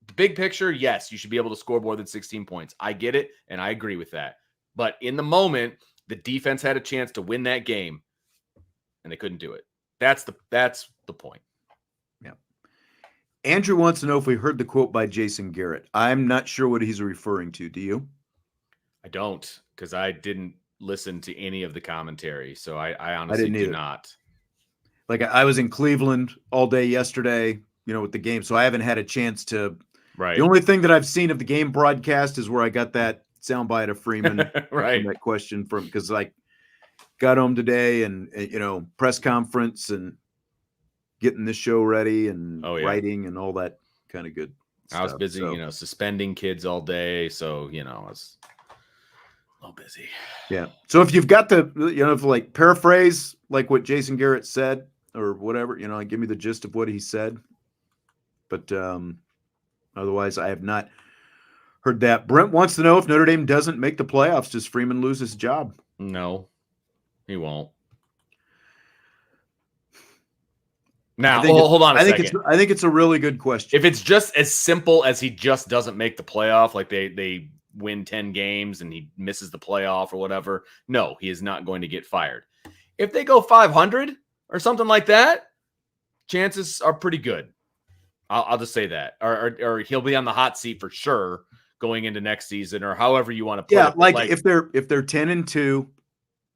The big picture, yes, you should be able to score more than 16 points. I get it, and I agree with that. But in the moment, the defense had a chance to win that game, and they couldn't do it. That's the point. Yeah. Andrew wants to know if we heard the quote by Jason Garrett. I'm not sure what he's referring to. Do you? I don't, because I didn't listen to any of the commentary, so I honestly do not. Like I was in Cleveland all day yesterday, with the game, so I haven't had a chance to. Right. The only thing that I've seen of the game broadcast is where I got that soundbite of Freeman, right? That question from because I got home today and press conference and getting this show ready and writing and all that kind of good stuff. I was busy, suspending kids all day, so I was a little busy. Yeah. So if you've got the, if like paraphrase like what Jason Garrett said or whatever, give me the gist of what he said. But otherwise, I have not heard that. Brent wants to know if Notre Dame doesn't make the playoffs, does Freeman lose his job? No, he won't. Now, hold on a second. I think it's a really good question. If it's just as simple as he just doesn't make the playoff, like they win 10 games and he misses the playoff or whatever, no, he is not going to get fired. If they go 500 or something like that, chances are pretty good. I'll just say that. Or he'll be on the hot seat for sure going into next season or however you want to put it. Yeah, like if they're 10-2,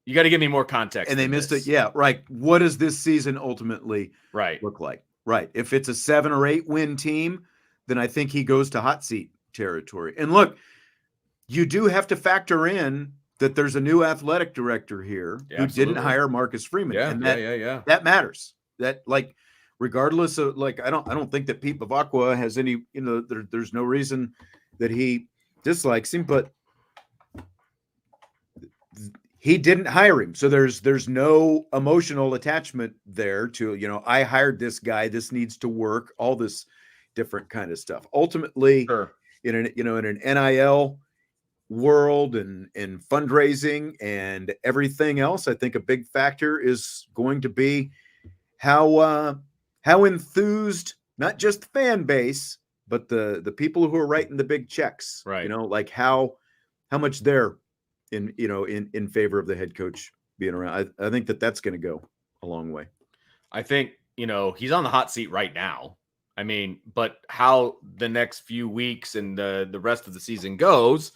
you got to give me more context. And they missed it. Yeah, right. What does this season ultimately look like? Right. If it's a 7 or 8 win team, then I think he goes to hot seat territory. And look, you do have to factor in that there's a new athletic director here who didn't hire Marcus Freeman. Yeah, and that matters. That regardless of I don't think that Pete Bavacqua has any, there's no reason that he dislikes him, but he didn't hire him. So there's no emotional attachment there to, I hired this guy, this needs to work, all this different kind of stuff. Ultimately, in an NIL world and fundraising and everything else, I think a big factor is going to be how enthused, not just the fan base, but the people who are writing the big checks, right? Like how much they're in favor of the head coach being around. I think that's going to go a long way. I think, he's on the hot seat right now. I mean, but how the next few weeks and the rest of the season goes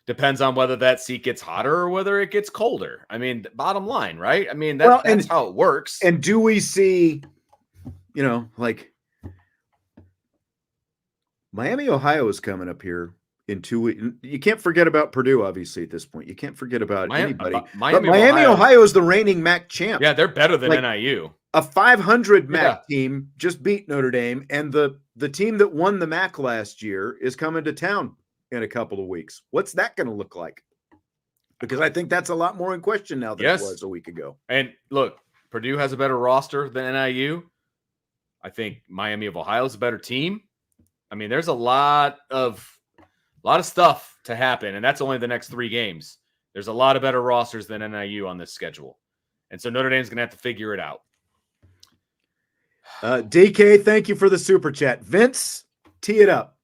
depends on whether that seat gets hotter or whether it gets colder. I mean, bottom line, right? I mean, that's how it works. And do we see, Miami, Ohio is coming up here in 2 weeks. You can't forget about Purdue, obviously, at this point. You can't forget about anybody. Miami, Ohio is the reigning MAC champ. Yeah, they're better than NIU. A 500 MAC team just beat Notre Dame, and the team that won the MAC last year is coming to town in a couple of weeks. What's that going to look like? Because I think that's a lot more in question now than it was a week ago. And look, Purdue has a better roster than NIU. I think Miami of Ohio is a better team. I mean, there's a lot of stuff to happen, and that's only the next 3 games. There's a lot of better rosters than NIU on this schedule. And so Notre Dame's going to have to figure it out. DK, thank you for the super chat. Vince, tee it up.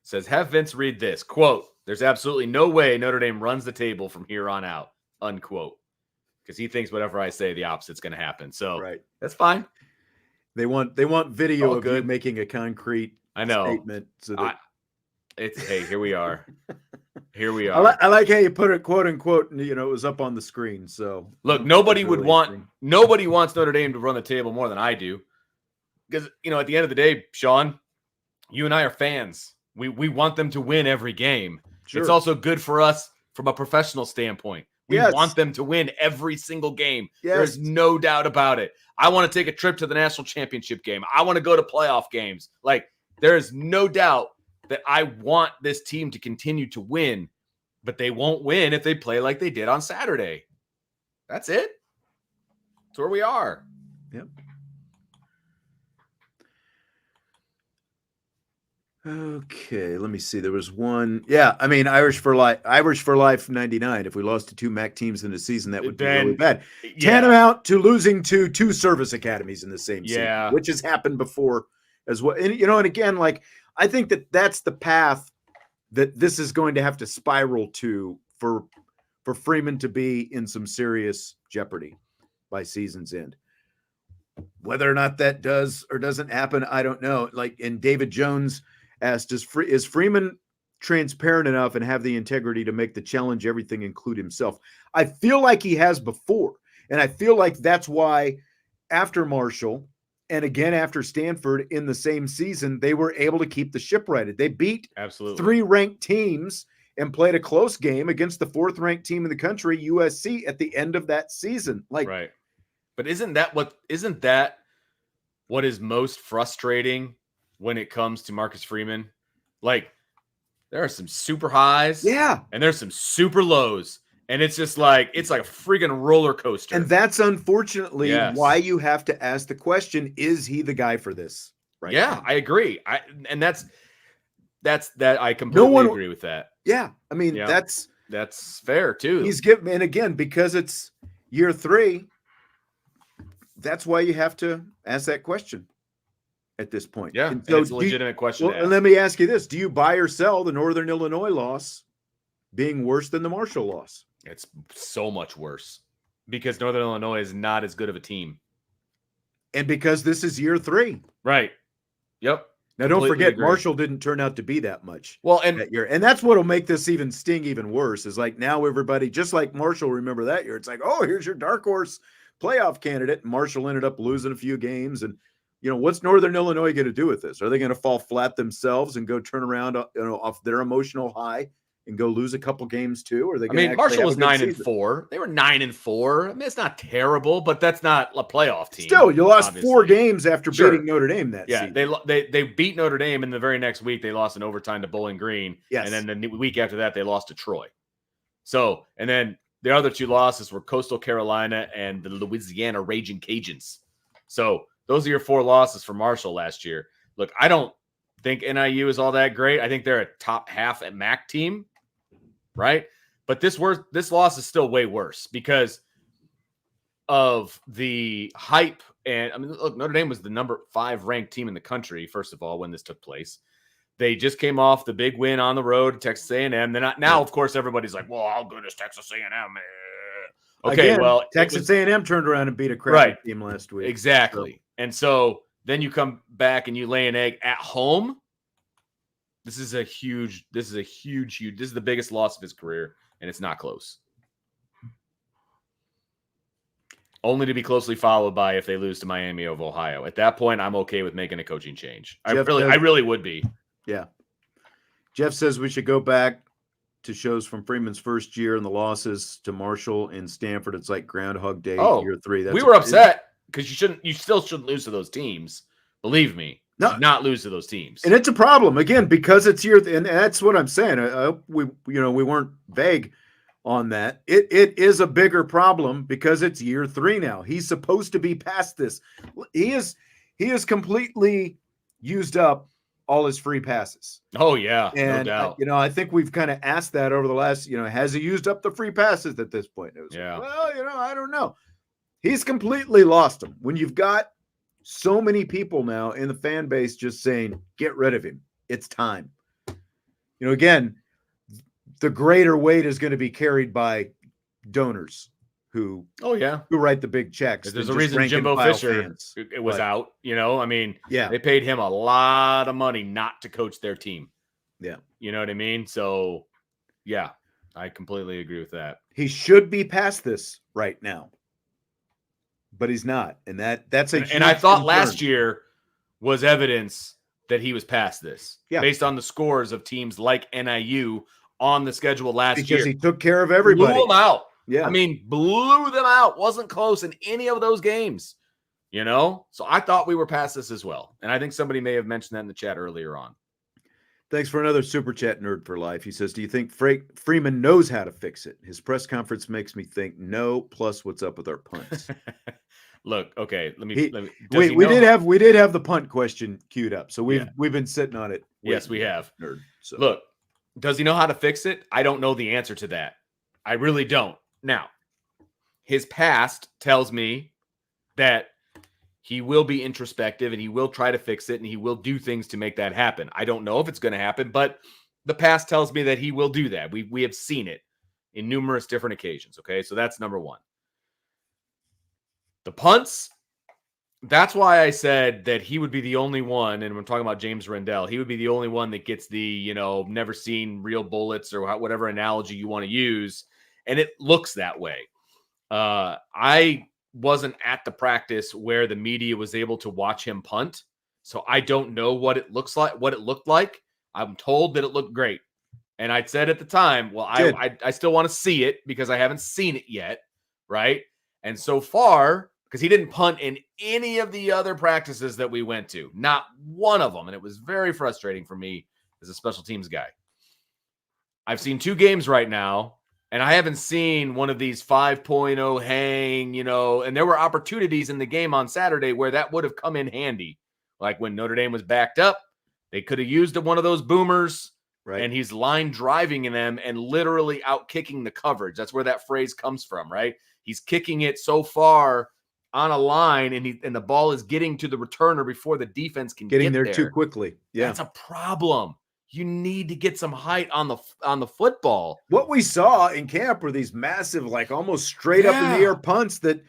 Says, have Vince read this. Quote, there's absolutely no way Notre Dame runs the table from here on out. Unquote. Because he thinks whatever I say, the opposite's going to happen. So that's fine. They want video of you making a concrete statement. So that hey, here we are. Here we are. I like how you put it, quote unquote, and, it was up on the screen. So look, nobody wants Notre Dame to run the table more than I do. Because, at the end of the day, Sean, you and I are fans. We want them to win every game. Sure. It's also good for us from a professional standpoint. We want them to win every single game. Yes. There's no doubt about it. I want to take a trip to the national championship game. I want to go to playoff games. Like, there is no doubt that I want this team to continue to win, but they won't win if they play like they did on Saturday. That's it. That's where we are. Yep. Okay, let me see. There was one. Yeah, I mean, Irish for life 99. If we lost to 2 MAC teams in the season, that would be really bad. Tantamount to losing to 2 service academies in the same season, which has happened before as well. And, and again, like, I think that's the path that this is going to have to spiral to for Freeman to be in some serious jeopardy by season's end. Whether or not that does or doesn't happen, I don't know. Like, and David Jones asked, is Freeman transparent enough and have the integrity to make the challenge everything include himself? I feel like he has before. And I feel like that's why after Marshall and again after Stanford in the same season, they were able to keep the ship righted. They beat 3 ranked teams and played a close game against the 4th ranked team in the country, USC, at the end of that season. Right. But isn't that what is most frustrating when it comes to Marcus Freeman? Like, there are some super highs, and there's some super lows, and it's just like it's like a freaking roller coaster. And that's unfortunately why you have to ask the question: is he the guy for this? Right? Yeah, I agree. I completely agree with that. Yeah, I mean that's fair too. He's given, and again, because it's year 3. That's why you have to ask that question at this point. Yeah, and so it's a legitimate question. Well, and let me ask you this. Do you buy or sell the Northern Illinois loss being worse than the Marshall loss? It's so much worse because Northern Illinois is not as good of a team. And because this is year 3. Right. Yep. Now, don't forget, Marshall didn't turn out to be that much that year. And that's what will make this sting even worse is like now everybody, just like Marshall, remember that year. It's like, oh, here's your dark horse playoff candidate. Marshall ended up losing a few games. And, what's Northern Illinois going to do with this? Are they going to fall flat themselves and go turn around off their emotional high and go lose a couple games too? Or Marshall was 9-4. They were 9-4. I mean, it's not terrible, but that's not a playoff team. Still, you lost 4 games after beating Notre Dame that season. They beat Notre Dame, and the very next week they lost in overtime to Bowling Green. Yes. And then the week after that they lost to Troy. So, and then the other 2 losses were Coastal Carolina and the Louisiana Raging Cajuns. So those are your 4 losses for Marshall last year. Look, I don't think NIU is all that great. I think they're a top half at MAC team, right? But this loss is still way worse because of the hype. And I mean, look, Notre Dame was the number 5 ranked team in the country, first of all, when this took place. They just came off the big win on the road, Texas A&M. They're not now. Of course, everybody's like, "Well, how good is Texas A&M?" Okay, again, well, Texas A&M turned around and beat a crappy team last week. Exactly, and so then you come back and you lay an egg at home. This is the biggest loss of his career, and it's not close. Only to be closely followed by if they lose to Miami of Ohio. At that point, I'm okay with making a coaching change. I really would be. Yeah. Jeff says we should go back to shows from Freeman's first year and the losses to Marshall and Stanford. It's like Groundhog Day, year 3. We were upset because you still shouldn't lose to those teams. Believe me, not lose to those teams. And it's a problem again because it's year, and that's what I'm saying. I hope we weren't vague on that. It is a bigger problem because it's year 3 now. He's supposed to be past this. He is completely used up all his free passes. Oh yeah, And no doubt. I think we've kind of asked that over the last, has he used up the free passes at this point? It was Yeah. well, I don't know. He's completely lost them. When you've got so many people now in the fan base just saying, get rid of him. It's time. Again, the greater weight is going to be carried by donors who write the big checks. There's a reason Jimbo Fisher was out. I mean, they paid him a lot of money not to coach their team. Yeah. You know what I mean? So, yeah, I completely agree with that. He should be past this right now, but he's not. And that's a and I thought concern. last year was evidence that he was past this based on the scores of teams like NIU on the schedule last year. Because he took care of everybody. Blew them out. Yeah. I mean, blew them out. Wasn't close in any of those games, So I thought we were past this as well. And I think somebody may have mentioned that in the chat earlier on. Thanks for another super chat, Nerd for Life. He says, do you think Freeman knows how to fix it? His press conference makes me think no, plus what's up with our punts. Look, okay, let me we did have the punt question queued up. So we've been sitting on it. Yes, we have. Nerd. So. Look, does he know how to fix it? I don't know the answer to that. I really don't. Now, his past tells me that he will be introspective and he will try to fix it and he will do things to make that happen. I don't know if it's going to happen, but the past tells me that he will do that. We have seen it in numerous different occasions. Okay, so that's number one. The punts, that's why I said that he would be the only one, and we're talking about James Rendell, he would be the only one that gets the, never seen real bullets or whatever analogy you want to use, and it looks that way. I wasn't at the practice where the media was able to watch him punt, so I don't know what it looked like. I'm told that it looked great, and I said at the time, well, I still want to see it because I haven't seen it yet, right? And so far, because he didn't punt in any of the other practices that we went to, not one of them. And it was very frustrating for me as a special teams guy. I've seen 2 games right now, and I haven't seen one of these 5.0 hang, and there were opportunities in the game on Saturday where that would have come in handy. Like when Notre Dame was backed up, they could have used one of those boomers, right? And he's line driving in them and literally out kicking the coverage. That's where that phrase comes from, right? He's kicking it so far on a line, and the ball is getting to the returner before the defense can get there too quickly. Yeah, that's a problem. You need to get some height on the football. What we saw in camp were these massive, like almost straight up in the air punts that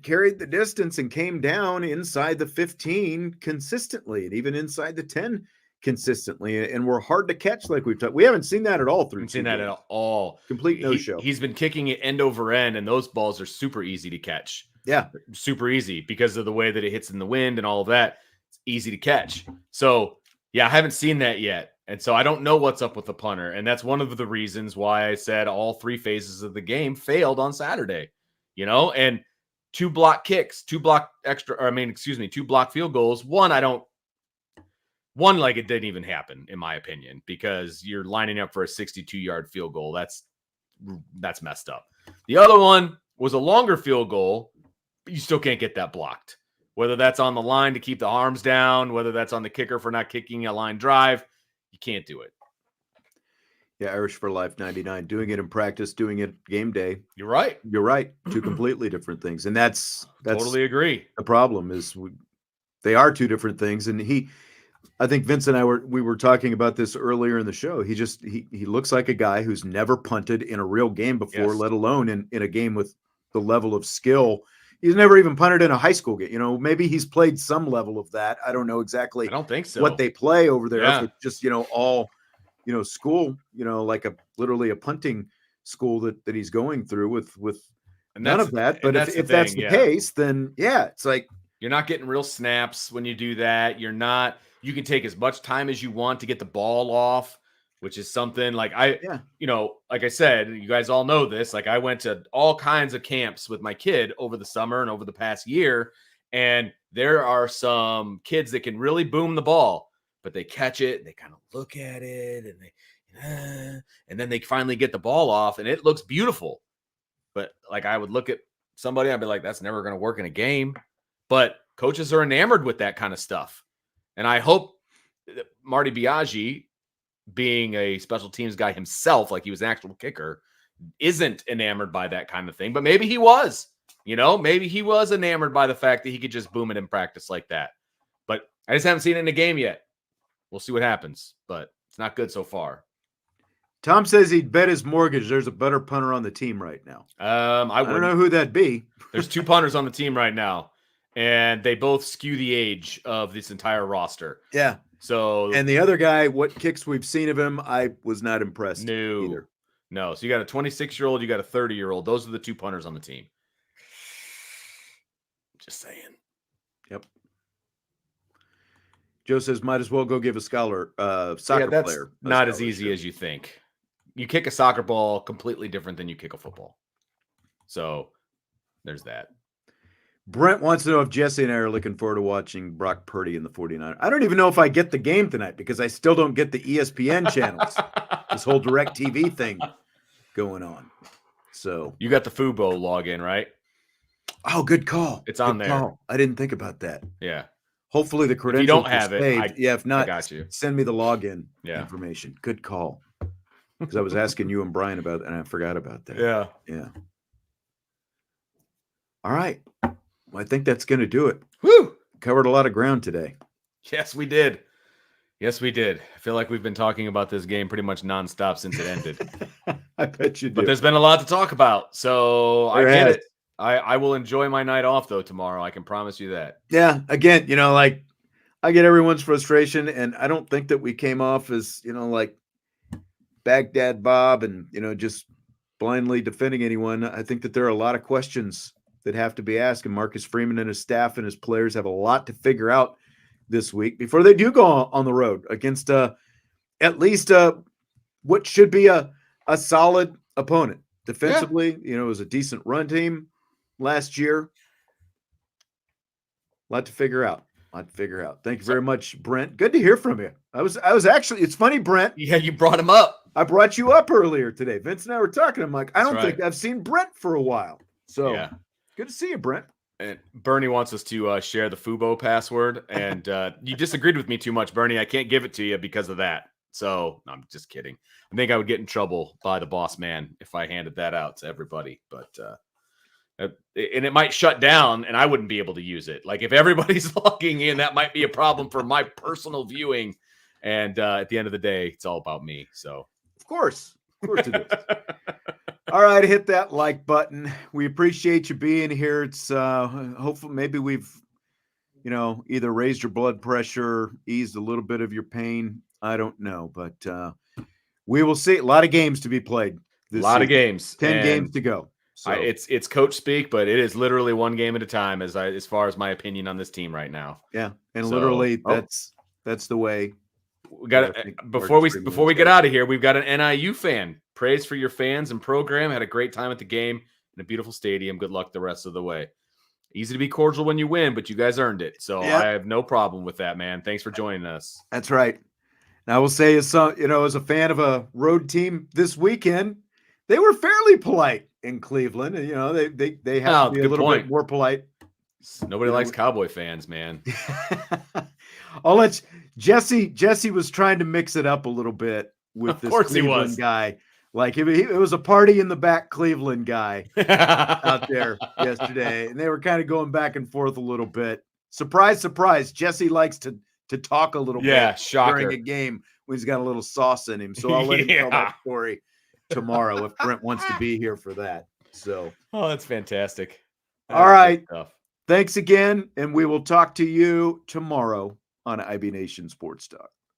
carried the distance and came down inside the 15 consistently, and even inside the 10 consistently, and were hard to catch. Like we haven't seen that at all through. Seen that at all. Complete no show. He's been kicking it end over end, and those balls are super easy to catch. Yeah, super easy because of the way that it hits in the wind and all of that. It's easy to catch. So yeah, I haven't seen that yet, and so I don't know what's up with the punter, and that's one of the reasons why I said all 3 phases of the game failed on Saturday. And 2 block kicks, 2 block field goals. One, like it didn't even happen, in my opinion, because you're lining up for a 62-yard field goal. That's messed up. The other one was a longer field goal, but you still can't get that blocked. Whether that's on the line to keep the arms down, whether that's on the kicker for not kicking a line drive, you can't do it. Yeah, Irish for Life 99. Doing it in practice, doing it game day. You're right. 2 completely different things. And that's totally agree. The problem is they are 2 different things. And I think Vince and I were talking about this earlier in the show. He looks like a guy who's never punted in a real game before, let alone in a game with the level of skill. He's never even punted in a high school game. Maybe he's played some level of that. I don't know exactly. I don't think so. What they play over there. Yeah. Just, all, school, like literally a punting school that he's going through with none of that. But if that's the case, then it's like, you're not getting real snaps when you do that. You can take as much time as you want to get the ball off, which is something like like I said, you guys all know this. Like I went to all kinds of camps with my kid over the summer and over the past year. And there are some kids that can really boom the ball, but they catch it and they kind of look at it and then they finally get the ball off and it looks beautiful. But like I would look at somebody, I'd be like, that's never going to work in a game. But coaches are enamored with that kind of stuff. And I hope Marty Biaggi, being a special teams guy himself, like he was an actual kicker, isn't enamored by that kind of thing. But maybe he was. Maybe he was enamored by the fact that he could just boom it in practice like that. But I just haven't seen it in a game yet. We'll see what happens. But it's not good so far. Tom says he'd bet his mortgage there's a better punter on the team right now. I don't know who that'd be. There's 2 punters on the team right now, and they both skew the age of this entire roster. Yeah. So, and the other guy, what kicks we've seen of him, I was not impressed either. No. So you got a 26-year-old, you got a 30-year-old. Those are the 2 punters on the team. Just saying. Yep. Joe says might as well go give a soccer player. Not as easy as you think. You kick a soccer ball completely different than you kick a football. So there's that. Brent wants to know if Jesse and I are looking forward to watching Brock Purdy in the 49ers. I don't even know if I get the game tonight because I still don't get the ESPN channels. This whole DirecTV thing going on. So you got the Fubo login, right? Oh, good call. It's on good there. Call. I didn't think about that. Yeah. Hopefully the credentials. If you don't have it, if not, I got you. Send me the login information. Good call. Because I was asking you and Brian about it, and I forgot about that. Yeah. Yeah. All right. Well, I think that's going to do it. Woo! Covered a lot of ground today. Yes, we did. Yes, we did. I feel like we've been talking about this game pretty much nonstop since it ended. I bet you do. But there's been a lot to talk about, so I get it. I will enjoy my night off, though, tomorrow. I can promise you that. Yeah. Again, I get everyone's frustration, and I don't think that we came off as, like Baghdad Bob and, just blindly defending anyone. I think that there are a lot of questions that have to be asked, and Marcus Freeman and his staff and his players have a lot to figure out this week before they do go on the road against at least what should be a solid opponent. Defensively, it was a decent run team last year. A lot to figure out. Thank you very much, Brent. Good to hear from you. I was actually, it's funny, Brent. Yeah, you brought him up. I brought you up earlier today. Vince and I were talking. I'm like, I don't think I've seen Brent for a while. So good to see you, Brent. And Bernie wants us to share the Fubo password. And you disagreed with me too much, Bernie. I can't give it to you because of that. So no, I'm just kidding. I think I would get in trouble by the boss man if I handed that out to everybody. But and it might shut down and I wouldn't be able to use it. Like if everybody's logging in, that might be a problem for my personal viewing. And at the end of the day, it's all about me. So of course it is. All right, hit that like button. We appreciate you being here. It's hopefully maybe we've either raised your blood pressure, eased a little bit of your pain. I don't know, but we will see. A lot of games to be played. A lot of games. 10 games to go. So it's coach speak, but it is literally one game at a time as far as my opinion on this team right now. Yeah, and literally that's the way. We got before we get out of here, we've got an NIU fan. Praise for your fans and program. Had a great time at the game in a beautiful stadium. Good luck the rest of the way. Easy to be cordial when you win, but you guys earned it. So I have no problem with that, man. Thanks for joining us. That's right. Now I will say, as a fan of a road team this weekend, they were fairly polite in Cleveland. And, they have to be a little bit more polite. Nobody likes Cowboy fans, man. I'll let Jesse was trying to mix it up a little bit with this Cleveland guy. Like it was a party in the back Cleveland guy out there yesterday, and they were kind of going back and forth a little bit. Surprise, surprise! Jesse likes to talk a little bit during a game when he's got a little sauce in him. So I'll let him tell that story tomorrow if Brent wants to be here for that. So, that's fantastic. All right, thanks again, and we will talk to you tomorrow on IB Nation Sports Talk.